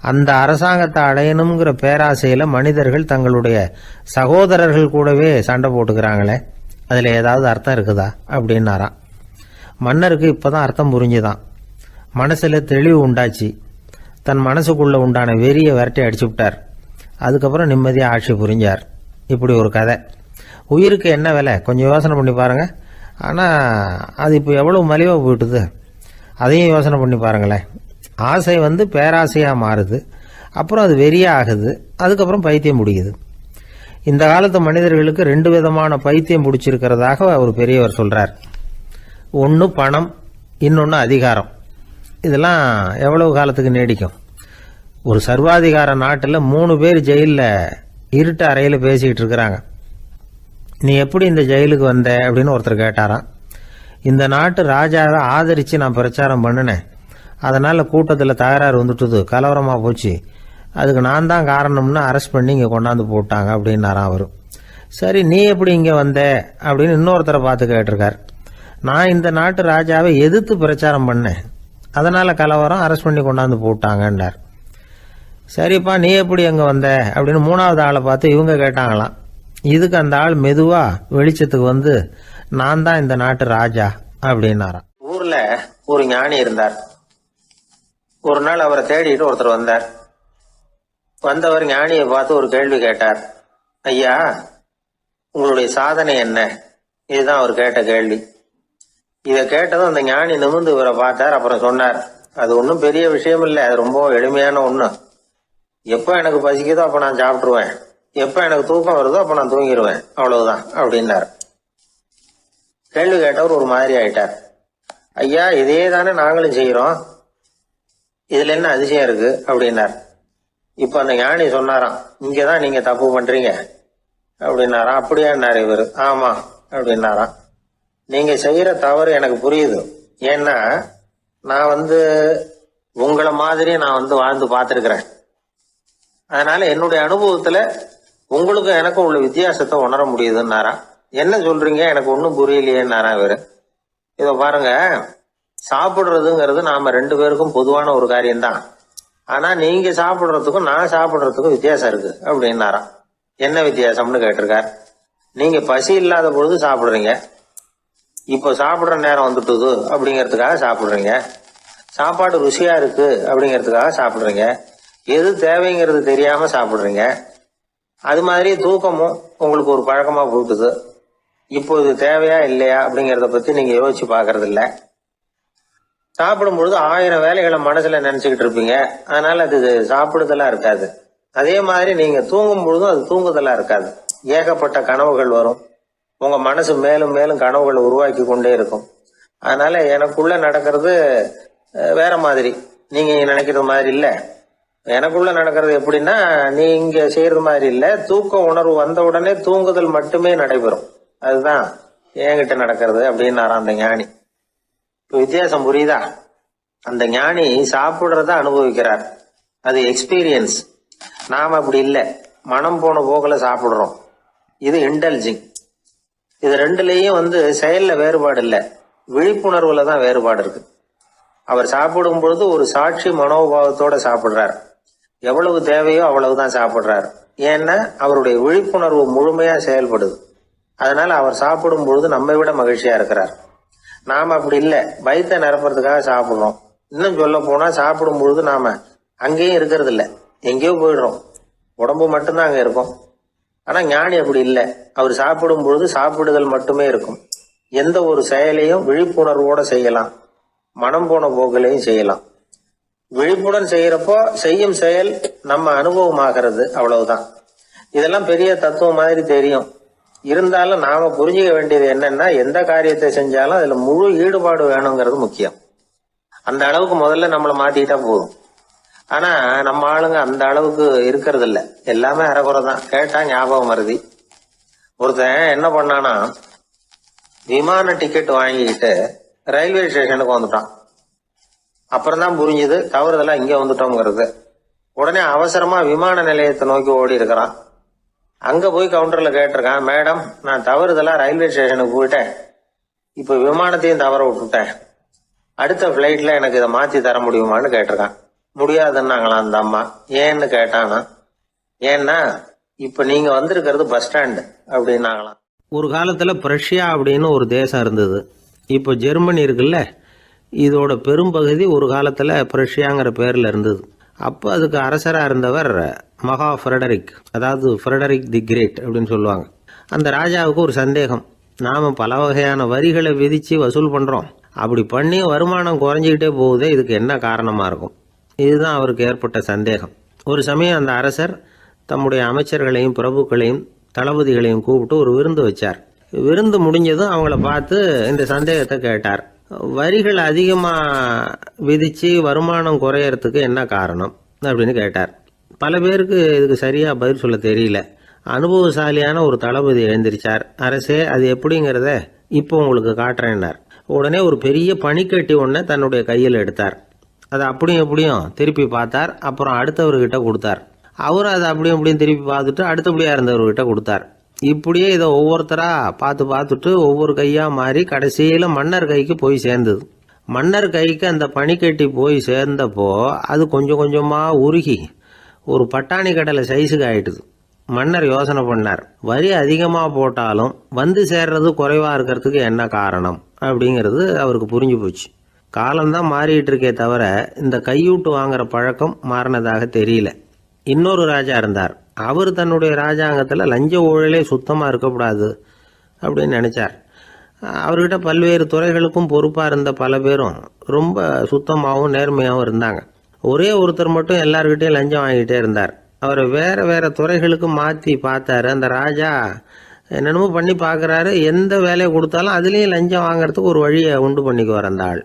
அந்த அரசாங்கத்தை அடையணுங்கிற பேராசையில மனிதர்கள் தங்களுடைய சகோதரர்கள் கூடவே சண்டை போட்டுக்கிறாங்களே, அதுல ஏதாவது அர்த்தம் இருக்குதா அப்படின்னாராம். மன்னருக்கு இப்பதான் அர்த்தம் புரிஞ்சுதான். மனசுல தெளிவு உண்டாச்சு. தன் மனசுக்குள்ள உண்டான வெறியை விரட்டி அடிச்சு விட்டார். அதுக்கப்புறம் நிம்மதியா ஆட்சி புரிஞ்சார். இப்படி ஒரு கதை. உயிருக்கு என்ன விலை கொஞ்சம் யோசனை பண்ணி பாருங்க. ஆனா அது இப்போ எவ்வளவு மலிவா போயிட்டுது, அதையும் யோசனை பண்ணி பாருங்களேன். ஆசை பேராசையா மாறுது, அப்புறம் அது வெறியா ஆகுது, அதுக்கப்புறம் பைத்தியம் பிடிக்குது. இந்த காலத்து மனிதர்களுக்கு 2 விதமான பைத்தியம் பிடிச்சிருக்கிறதாக ஒரு பெரியவர் சொல்றார். ஒன்னு பணம், இன்னொன்னு அதிகாரம். இதெல்லாம் எவ்வளவு காலத்துக்கு நீடிக்கும்? ஒரு சர்வாதிகார நாட்டில் 3 பேர் ஜெயிலில் இருட்டு அறையில பேசிக்கிட்டு இருக்கிறாங்க. நீ எப்படி இந்த ஜெயிலுக்கு வந்த அப்படின்னு ஒருத்தர் கேட்டாராம். இந்த நாட்டு ராஜாவை ஆதரிச்சு நான் பிரச்சாரம் பண்ணினேன், அதனால கூட்டத்தில் தகராறு வந்துட்டுது, கலவரமா போச்சு, அதுக்கு நான் தான் காரணம்னு அரெஸ்ட் பண்ணி இங்க கொண்டாந்து போட்டாங்க அப்படின்னாராம் அவரு. சரி, நீ எப்படி இங்க வந்த அப்படின்னு இன்னொருத்தரை பார்த்து கேட்டிருக்கார். நான் இந்த நாட்டு ராஜாவை எதிர்த்து பிரச்சாரம் பண்ணேன், அதனால கலவரம், அரெஸ்ட் பண்ணி கொண்டாந்து போட்டாங்கன்னார். சரிப்பா, நீ எப்படி அங்க வந்த அப்படின்னு 3வது ஆளை பார்த்து இவங்க கேட்டாங்களாம். இதுக்கு அந்த ஆள் மெதுவா வெளிச்சத்துக்கு நான் தான் இந்த நாட்டு ராஜா அப்படின்னாராம். ஊர்ல ஒரு ஞானி இருந்தார். ஒரு நாள் அவரை தேடிட்டு ஒருத்தர் வந்தார். வந்தவர் ஞானியை பார்த்து ஒரு கேள்வி கேட்டார். ஐயா, உங்களுடைய சாதனை என்ன? இதுதான் அவர் கேட்ட கேள்வி. இதை கேட்டதும் அந்த ஞானி நிமிர்ந்து இவரை பார்த்தார். அப்புறம் சொன்னார், அது ஒன்றும் பெரிய விஷயம் இல்லை, அது ரொம்ப எளிமையான ஒண்ணு. எப்ப எனக்கு பசிக்குதோ அப்ப நான் சாப்பிட்டுருவேன், எப்ப எனக்கு தூக்கம் வருதோ அப்ப நான் தூங்கிடுவேன், அவ்வளவுதான் அப்படின்னார். கேள்வி கேட்டவர் ஒரு மாதிரி ஆயிட்டார். ஐயா, இதே தானே நாங்களும் செய்யறோம், இதுல என்ன அதிசயம் இருக்கு அப்படின்னார். இப்ப அந்த ஞானி சொன்னாராம், இங்கதான் நீங்க தப்பு பண்றீங்க அப்படின்னாராம். அப்படியான்னாரு இவரு. ஆமா அப்படின்னாராம். நீங்க செய்யற தவறு எனக்கு புரியுது. ஏன்னா நான் உங்களை மாதிரி நான் வாழ்ந்து பார்த்துருக்கிறேன். அதனால என்னுடைய அனுபவத்துல உங்களுக்கும் எனக்கும் உள்ள வித்தியாசத்தை உணர முடியுதுன்னாரா. என்ன சொல்றீங்க, எனக்கு ஒன்றும் புரியலையேன்னாரா இவரு. இதை பாருங்க, சாப்பிடுறதுங்கிறது நாம 2 பேருக்கும் பொதுவான ஒரு காரியம்தான். ஆனா நீங்க சாப்பிடுறதுக்கும் நான் சாப்பிடுறதுக்கும் வித்தியாசம் இருக்கு அப்படின்னாராம். என்ன வித்தியாசம்னு கேட்டிருக்கார். நீங்க பசி இல்லாத பொழுது சாப்பிடுறீங்க, இப்போ சாப்பிடுற நேரம் வந்துட்டுது அப்படிங்கிறதுக்காக சாப்பிடுறீங்க. சாப்பாடு ருசியா இருக்கு அப்படிங்கிறதுக்காக சாப்பிடுறீங்க. எது தேவைங்கிறது தெரியாம சாப்பிடுறீங்க. அது மாதிரி தூக்கமும் உங்களுக்கு ஒரு பழக்கமா போட்டுது. இப்போ இது தேவையா இல்லையா அப்படிங்கிறத பத்தி நீங்க யோசிச்சு பாக்குறது இல்ல. சாப்பிடும் பொழுது 1000 வேலைகளை மனசுல நினைச்சுக்கிட்டு இருப்பீங்க. அதனால அது சாப்பிடுதலா இருக்காது. அதே மாதிரி நீங்க தூங்கும் பொழுதும் அது தூங்குதலா இருக்காது. ஏகப்பட்ட கனவுகள் வரும். உங்க மனசு மேலும் மேலும் கனவுகளை உருவாக்கி கொண்டே இருக்கும். அதனால எனக்குள்ள நடக்கிறது வேற மாதிரி, நீங்க நினைக்கிறது மாதிரி இல்ல. எனக்குள்ள நடக்கிறது எப்படின்னா, நீங்க செய்யறது மாதிரி இல்ல. தூக்க உணர்வு வந்த உடனே தூங்குதல் மட்டுமே நடைபெறும். அதுதான் என்கிட்ட நடக்கிறது அப்படின்னு அந்த ஞானி. வித்தியாசம் புரியுதா? அந்த ஞானி சாப்பிடுறத அனுபவிக்கிறார், அது எக்ஸ்பீரியன்ஸ். நாம அப்படி இல்லை, மனம் போன போகல சாப்பிடுறோம். இது இன்டெலிஜிங். இது ரெண்டுலயும் செயல்ல வேறுபாடு இல்லை, விழிப்புணர்வுல தான் வேறுபாடு இருக்கு. அவர் சாப்பிடும் பொழுது ஒரு சாட்சி மனோபாவத்தோட சாப்பிடுறார். எவ்வளவு தேவையோ அவ்வளவுதான் சாப்பிடுறார். ஏன்னா அவருடைய விழிப்புணர்வு முழுமையா செயல்படுது. அதனால அவர் சாப்பிடும் பொழுது நம்மை விட மகிழ்ச்சியா இருக்கிறார். நாம அப்படி இல்லை, வயிற்றை நிரப்புறதுக்காக சாப்பிடுறோம். இன்னும் சொல்ல போனா சாப்பிடும் பொழுது நாம அங்கேயும் இருக்கிறது இல்லை, எங்கேயோ போயிடுறோம். உடம்பு மட்டும்தான் அங்க இருக்கும். ஆனா ஞானி அப்படி இல்லை. அவர் சாப்பிடும் பொழுது சாப்பிடுதல் மட்டுமே இருக்கும். எந்த ஒரு செயலையும் விழிப்புணர்வோட செய்யலாம், மனம் போன போக்கிலையும் செய்யலாம். விழிப்புடன் செய்யறப்போ செய்யும் செயல் நம்ம அனுபவமாகிறது, அவ்வளவுதான். இதெல்லாம் பெரிய தத்துவம் மாதிரி தெரியும். இருந்தாலும் நாம புரிஞ்சுக்க வேண்டியது என்னன்னா, எந்த காரியத்தை செஞ்சாலும் அதுல முழு ஈடுபாடு வேணுங்கிறது முக்கியம். அந்த அளவுக்கு முதல்ல நம்மளை மாத்திக்கிட்டா போதும். ஆனா நம்ம ஆளுங்க அந்த அளவுக்கு இருக்கிறது இல்ல, எல்லாமே அரைக்குறை தான். கேட்டா ஞாபகம் மருதி. ஒருத்தன் என்ன பண்ணானா, விமான டிக்கெட் வாங்கிக்கிட்டு ரயில்வே ஸ்டேஷனுக்கு வந்துட்டான். அப்புறம் தான் புரிஞ்சுது தவறுதெல்லாம் இங்க வந்துட்டோங்கிறது. உடனே அவசரமா விமான நிலையத்தை நோக்கி ஓடி இருக்கிறான். அங்க போய் கவுண்டர்ல கேட்டிருக்கான், மேடம் நான் தவறுதலா ரயில்வே ஸ்டேஷனுக்கு போயிட்டேன், இப்ப விமானத்தையும் தவற விட்டுட்டேன், அடுத்த பிளைட்ல எனக்கு இதை மாத்தி தர முடியுமான்னு கேட்டிருக்கான். முடியாதுன்னாங்களாம் அந்த அம்மா. ஏன்னு கேட்டானா, ஏன்னா இப்ப நீங்க வந்திருக்கிறது பஸ் ஸ்டாண்டு அப்படின்னாங்களாம். ஒரு காலத்துல பிரஷ்யா அப்படின்னு ஒரு தேசம் இருந்தது. இப்போ ஜெர்மனி இருக்குல்ல, இதோட பெரும்பகுதி ஒரு காலத்துல பிரஷ்யாங்கிற பேர்ல இருந்தது. அப்போ அதுக்கு அரசராக இருந்தவர் மகா ஃப்ரெடரிக், அதாவது ஃப்ரெடரிக் தி கிரேட் அப்படின்னு சொல்லுவாங்க. அந்த ராஜாவுக்கு ஒரு சந்தேகம், நாம் பல வகையான வரிகளை விதித்து வசூல் பண்ணுறோம், அப்படி பண்ணி வருமானம் குறைஞ்சிக்கிட்டே போகுதே, இதுக்கு என்ன காரணமாக இருக்கும்? இதுதான் அவருக்கு ஏற்பட்ட சந்தேகம். ஒரு சமயம் அந்த அரசர் தம்முடைய அமைச்சர்களையும் பிரபுக்களையும் தளபதிகளையும் கூப்பிட்டு ஒரு விருந்து வச்சார். விருந்து முடிஞ்சதும் அவங்கள பார்த்து இந்த சந்தேகத்தை கேட்டார். வரிகள் அதிகமாக விதித்து வருமானம் குறையறதுக்கு என்ன காரணம் அப்படின்னு கேட்டார். பல பேருக்கு இதுக்கு சரியாக பதில் சொல்ல தெரியல. அனுபவசாலியான ஒரு தளபதி எழுந்திருச்சார். அரசே, அது எப்படிங்கிறத இப்போ உங்களுக்கு காட்டுறேன்னார். உடனே ஒரு பெரிய பனிக்கட்டி ஒன்றை தன்னுடைய கையில் எடுத்தார். அதை அப்படியும் எப்படியும் திருப்பி பார்த்தார். அப்புறம் அடுத்தவர்கிட்ட கொடுத்தார். அவரும் அதை அப்படியும் எப்படியும் திருப்பி பார்த்துட்டு அடுத்தபடியாக இருந்தவர்கிட்ட கொடுத்தார். இப்படியே இதை ஒவ்வொருத்தராக பார்த்துட்டு ஒவ்வொரு கையாக மாறி கடைசியில் மன்னர் கைக்கு போய் சேர்ந்தது. மன்னர் கைக்கு அந்த பனிக்கட்டி போய் சேர்ந்தப்போ அது கொஞ்சம் கொஞ்சமாக உருகி ஒரு பட்டாணி கடலை சைஸுக்கு ஆயிட்டுது. மன்னர் யோசனை பண்ணார், வரி அதிகமாக போட்டாலும் வந்து சேர்றது குறைவாக இருக்கிறதுக்கு என்ன காரணம் அப்படிங்கிறது அவருக்கு புரிஞ்சு போச்சு. காலம்தான் மாறிட்டு இருக்கே தவிர இந்த கையூட்டு வாங்குற பழக்கம் மாறினதாக தெரியல. இன்னொரு ராஜா இருந்தார். அவர் தன்னுடைய ராஜாங்கத்தில் லஞ்ச ஊழலே சுத்தமாக இருக்கக்கூடாது அப்படின்னு நினைச்சார். அவர்கிட்ட பல்வேறு துறைகளுக்கும் பொறுப்பாக இருந்த பல பேரும் ரொம்ப சுத்தமாகவும் நேர்மையாகவும் இருந்தாங்க. ஒரே ஒருத்தர் மட்டும் எல்லார்கிட்டையும் லஞ்சம் வாங்கிட்டே இருந்தார். அவரை வேற வேற துறைகளுக்கு மாற்றி பார்த்தாரு. அந்த ராஜா என்னென்னமோ பண்ணி பார்க்குறாரு. எந்த வேலையை கொடுத்தாலும் அதுலேயும் லஞ்சம் வாங்கிறதுக்கு ஒரு வழியை உண்டு பண்ணிக்குவார் அந்த ஆள்.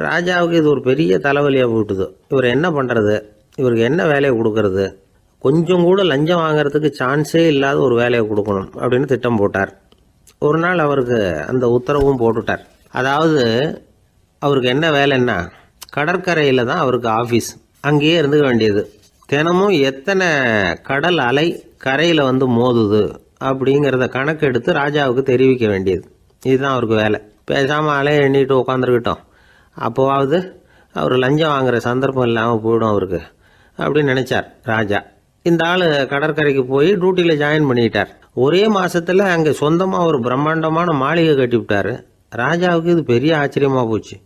ராஜாவுக்கு இது ஒரு பெரிய தலைவலியாக போட்டுது. இவர் என்ன பண்ணுறது, இவருக்கு என்ன வேலையை கொடுக்கறது, கொஞ்சம் கூட லஞ்சம் வாங்கிறதுக்கு சான்ஸே இல்லாத ஒரு வேலையை கொடுக்கணும் அப்படின்னு திட்டம் போட்டார். ஒரு நாள் அவருக்கு அந்த உத்தரவும் போட்டுட்டார். அதாவது அவருக்கு என்ன வேலைன்னா, கடற்கரையில் தான் அவருக்கு ஆஃபீஸ். அங்கேயே இருந்துக்க வேண்டியது. தினமும் எத்தனை கடல் அலை கரையில் வந்து மோதுது அப்படிங்கிறத கணக்கெடுத்து ராஜாவுக்கு தெரிவிக்க வேண்டியது. இதுதான் அவருக்கு வேலை. பேசாமல் அலையை எண்ணிட்டு உட்காந்துருக்கிட்டோம், அப்போவாவது அவர் லஞ்சம் வாங்குற சந்தர்ப்பம் இல்லாமல் போயிடும் அவருக்கு அப்படின்னு நினைச்சார் ராஜா. இந்த ஆள் கடற்கரைக்கு போய் டியூட்டியில் ஜாயின் பண்ணிக்கிட்டார். ஒரே மாசத்துல அங்கே சொந்தமாக ஒரு பிரம்மாண்டமான மாளிகை கட்டி விட்டாரு. ராஜாவுக்கு இது பெரிய ஆச்சரியமாக போச்சு.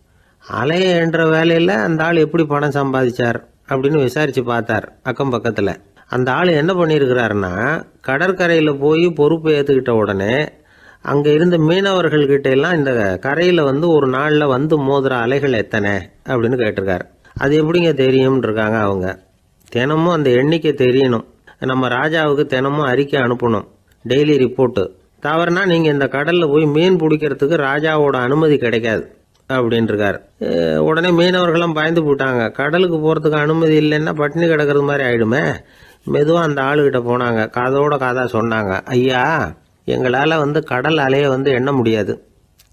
அலையை என்ற வேலையில் அந்த ஆள் எப்படி பணம் சம்பாதிச்சார் அப்படின்னு விசாரித்து பார்த்தார் அக்கம் பக்கத்தில். அந்த ஆள் என்ன பண்ணியிருக்கிறாருன்னா, கடற்கரையில் போய் பொறுப்பு ஏற்றுக்கிட்ட உடனே அங்கே இருந்த மீனவர்கள்கிட்ட எல்லாம் இந்த கரையில் வந்து ஒரு நாளில் வந்து மோதுற அலைகள் எத்தனை அப்படின்னு கேட்டிருக்காரு. அது எப்படிங்க தெரியும்னு இருக்காங்க அவங்க. தினமும் அந்த எண்ணிக்கை தெரியணும். நம்ம ராஜாவுக்கு தினமும் அறிக்கை அனுப்பணும், டெய்லி ரிப்போர்ட்டு. தவறுனா நீங்கள் இந்த கடலில் போய் மீன் பிடிக்கிறதுக்கு ராஜாவோட அனுமதி கிடைக்காது அப்படின்ட்டுருக்காரு. உடனே மீனவர்களும் பயந்து போட்டாங்க. கடலுக்கு போகிறதுக்கு அனுமதி இல்லைன்னா பட்டினி கிடக்கிறது மாதிரி ஆகிடுமே. மெதுவாக அந்த ஆளுகிட்ட போனாங்க, காதோட காதாக சொன்னாங்க, ஐயா எங்களால் வந்து கடல் அலையை வந்து எண்ண முடியாது.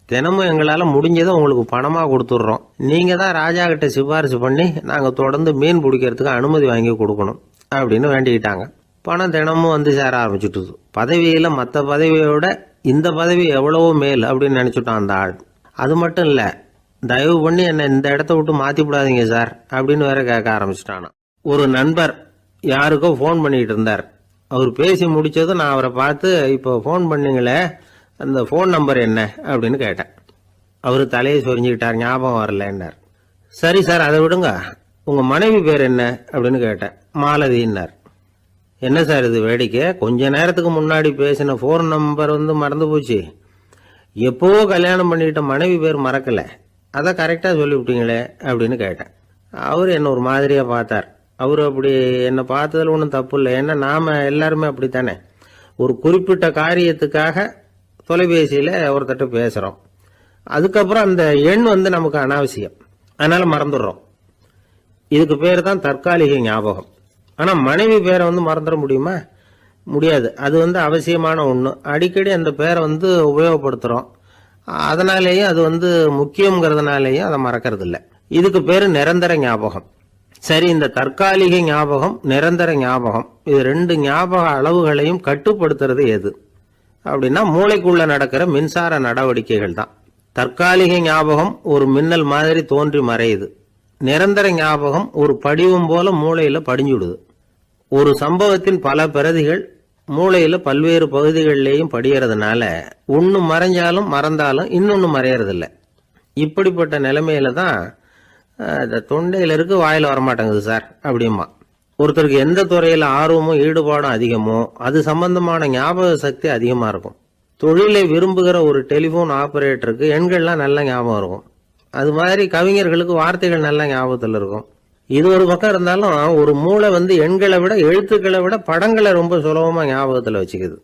தினமும் எங்களால் முடிஞ்சதை உங்களுக்கு பணமாக கொடுத்துட்றோம். நீங்கள் தான் ராஜா கிட்ட சிபாரிசு பண்ணி நாங்கள் தொடர்ந்து மீன் பிடிக்கிறதுக்கு அனுமதி வாங்கி கொடுக்கணும் அப்படின்னு வேண்டிக்கிட்டாங்க. பணம் தினமும் வந்து சேர ஆரம்பிச்சுட்டுது. பதவியில் மற்ற பதவியோட இந்த பதவி எவ்வளவோ மேல் அப்படின்னு நினச்சிட்டான் அந்த ஆள். அது மட்டும் இல்லை, தயவு பண்ணி என்னை இந்த இடத்த விட்டு மாற்றி விடாதீங்க சார் அப்படின்னு வேற கேட்க ஆரம்பிச்சிட்டானா. ஒரு நண்பர் யாருக்கோ ஃபோன் பண்ணிகிட்டு இருந்தார். அவர் பேசி முடித்ததும் நான் அவரை பார்த்து, இப்போ ஃபோன் பண்ணீங்களே அந்த ஃபோன் நம்பர் என்ன அப்படின்னு கேட்டேன். அவர் தலையை சொரிஞ்சுக்கிட்டார், ஞாபகம் வரலன்னார். சரி சார் அதை விடுங்க, உங்கள் மனைவி பேர் என்ன அப்படின்னு கேட்டேன். மாலதின்னார். என்ன சார் இது வேடிக்கை, கொஞ்ச நேரத்துக்கு முன்னாடி பேசின ஃபோன் நம்பர் வந்து மறந்து போச்சு. எப்போவோ கல்யாணம் பண்ணிக்கிட்ட மனைவி பேர் மறக்கலை, அதை கரெக்டாக சொல்லிவிட்டீங்களே அப்படின்னு கேட்டேன். அவர் என்ன ஒரு மாதிரியாக பார்த்தார். அவர் அப்படி என்னை பார்த்ததில் ஒன்றும் தப்பு இல்லை, ஏன்னா நாம் எல்லாருமே அப்படித்தானே. ஒரு குறிப்பிட்ட காரியத்துக்காக தொலைபேசியில் ஒருத்தட்ட பேசுகிறோம், அதுக்கப்புறம் அந்த எண் வந்து நமக்கு அனாவசியம், அதனால் மறந்துடுறோம். இதுக்கு பேர் தான் தற்காலிக ஞாபகம். ஆனால் மனைவி பேரை வந்து மறந்துட முடியுமா? முடியாது. அது வந்து அவசியமான ஒன்று. அடிக்கடி அந்த பேரை வந்து உபயோகப்படுத்துகிறோம், அதனாலேயும் அது வந்து முக்கியங்கிறதுனாலேயும் அதை மறக்கிறது இல்லை. இதுக்கு பேர் நிரந்தர ஞாபகம். சரி, இந்த தற்காலிக ஞாபகம், நிரந்தர ஞாபகம், இது ரெண்டு ஞாபக அளவுகளையும் கட்டுப்படுத்துறது எது அப்படின்னா மூளைக்குள்ள நடக்கிற மின்சார நடவடிக்கைகள் தான். தற்காலிக ஞாபகம் ஒரு மின்னல் மாதிரி தோன்றி மறையுது. நிரந்தர ஞாபகம் ஒரு படிவம் போல மூளையில படிஞ்சுடுது. ஒரு சம்பவத்தின் பல பிரதிகள் மூளையில பல்வேறு பகுதிகளிலேயும் படிகிறதுனால ஒன்று மறைஞ்சாலும் மறந்தாலும் இன்னொன்று மறையறதில்லை. இப்படிப்பட்ட நிலைமையில தான் தொண்டையில இருக்கு, வாயில வரமாட்டேங்குது சார் அப்படிமா. ஒருத்தருக்கு எந்த துறையில ஆர்வமும் ஈடுபாடும் அதிகமோ அது சம்பந்தமான ஞாபக சக்தி அதிகமா இருக்கும். தொழிலை விரும்புகிற ஒரு டெலிபோன் ஆபரேட்டருக்கு எண்கள்லாம் நல்ல ஞாபகம் இருக்கும். அது மாதிரி கவிஞர்களுக்கு வார்த்தைகள் நல்ல ஞாபகத்தில் இருக்கும். இது ஒரு பக்கம் இருந்தாலும் ஒரு மூளை வந்து எண்களை விட எழுத்துக்களை விட படங்களை ரொம்ப சுலபமா ஞாபகத்தில் வச்சுக்குது.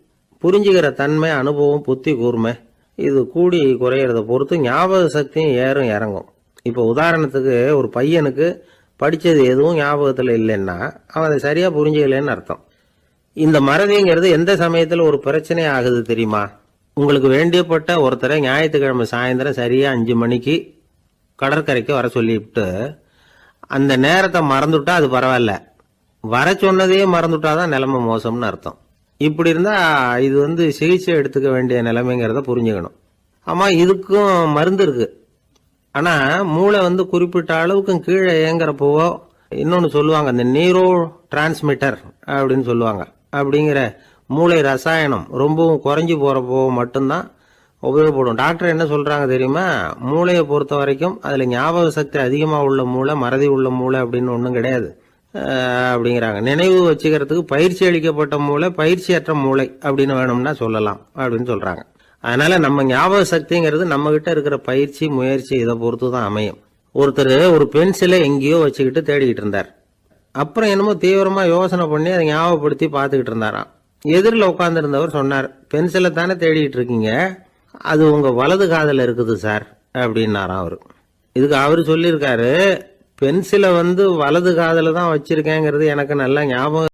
புரிஞ்சுக்கிற தன்மை, அனுபவம், புத்தி கூர்மை இது கூடி குறையிறத பொறுத்து ஞாபக சக்தியும் ஏறும் இறங்கும். இப்போ உதாரணத்துக்கு ஒரு பையனுக்கு படித்தது எதுவும் ஞாபகத்தில் இல்லைன்னா அவன் அதை சரியாக புரிஞ்சுக்கலன்னு அர்த்தம். இந்த மறதிங்கிறது எந்த சமயத்தில் ஒரு பிரச்சனை ஆகுது தெரியுமா? உங்களுக்கு வேண்டியப்பட்ட ஒருத்தரை ஞாயிற்றுக்கிழமை சாயந்தரம் சரியாக 5 மணிக்கு கடற்கரைக்கு வர சொல்லிவிட்டு அந்த நேரத்தை மறந்துட்டா அது பரவாயில்ல, வர சொன்னதையே மறந்துட்டாதான் நிலைமை மோசம்னு அர்த்தம். இப்படி இருந்தால் இது வந்து சிகிச்சை எடுத்துக்க வேண்டிய நிலைமைங்கிறத புரிஞ்சுக்கணும். ஆமாம், இதுக்கும் மருந்து இருக்கு. ஆனால் மூளை வந்து குறிப்பிட்ட அளவுக்கும் கீழே இயங்குறப்போவோ இன்னொன்று சொல்லுவாங்க, இந்த நியூரோ டிரான்ஸ்மிட்டர் அப்படின்னு சொல்லுவாங்க. அப்படிங்கிற மூளை ரசாயனம் ரொம்பவும் குறைஞ்சி போகிறப்போ மட்டும்தான் உபயோகப்படும். டாக்டர் என்ன சொல்கிறாங்க தெரியுமா? மூளையை பொறுத்த வரைக்கும் அதில் ஞாபக சக்தி அதிகமாக உள்ள மூளை, மறதி உள்ள மூளை அப்படின்னு ஒன்றும் கிடையாது அப்படிங்கிறாங்க. நினைவு வச்சுக்கிறதுக்கு பயிற்சி அளிக்கப்பட்ட மூளை, பயிற்சியற்ற மூளை அப்படின்னு வேணும்னா சொல்லலாம் அப்படின்னு சொல்கிறாங்க. அதனால நம்ம ஞாபக சக்திங்கிறது நம்ம கிட்ட இருக்கிற பயிற்சி, முயற்சி இதை பொறுத்து தான் அமையும். ஒருத்தர் ஒரு பென்சிலை எங்கேயோ வச்சுக்கிட்டு தேடிக்கிட்டு இருந்தார். அப்புறம் என்னமோ தீவிரமா யோசனை பண்ணி அதை ஞாபகப்படுத்தி பார்த்துக்கிட்டு இருந்தாராம். எதிரில் உட்காந்துருந்தவர் சொன்னார், பென்சிலை தானே தேடிக்கிட்டு இருக்கீங்க, அது உங்க வலது காதில் இருக்குது சார் அப்படின்னாராம் அவரு. இதுக்கு அவரு சொல்லியிருக்காரு, பென்சிலை வந்து வலது காதில் தான் வச்சிருக்கேங்கிறது எனக்கு நல்லா ஞாபகம்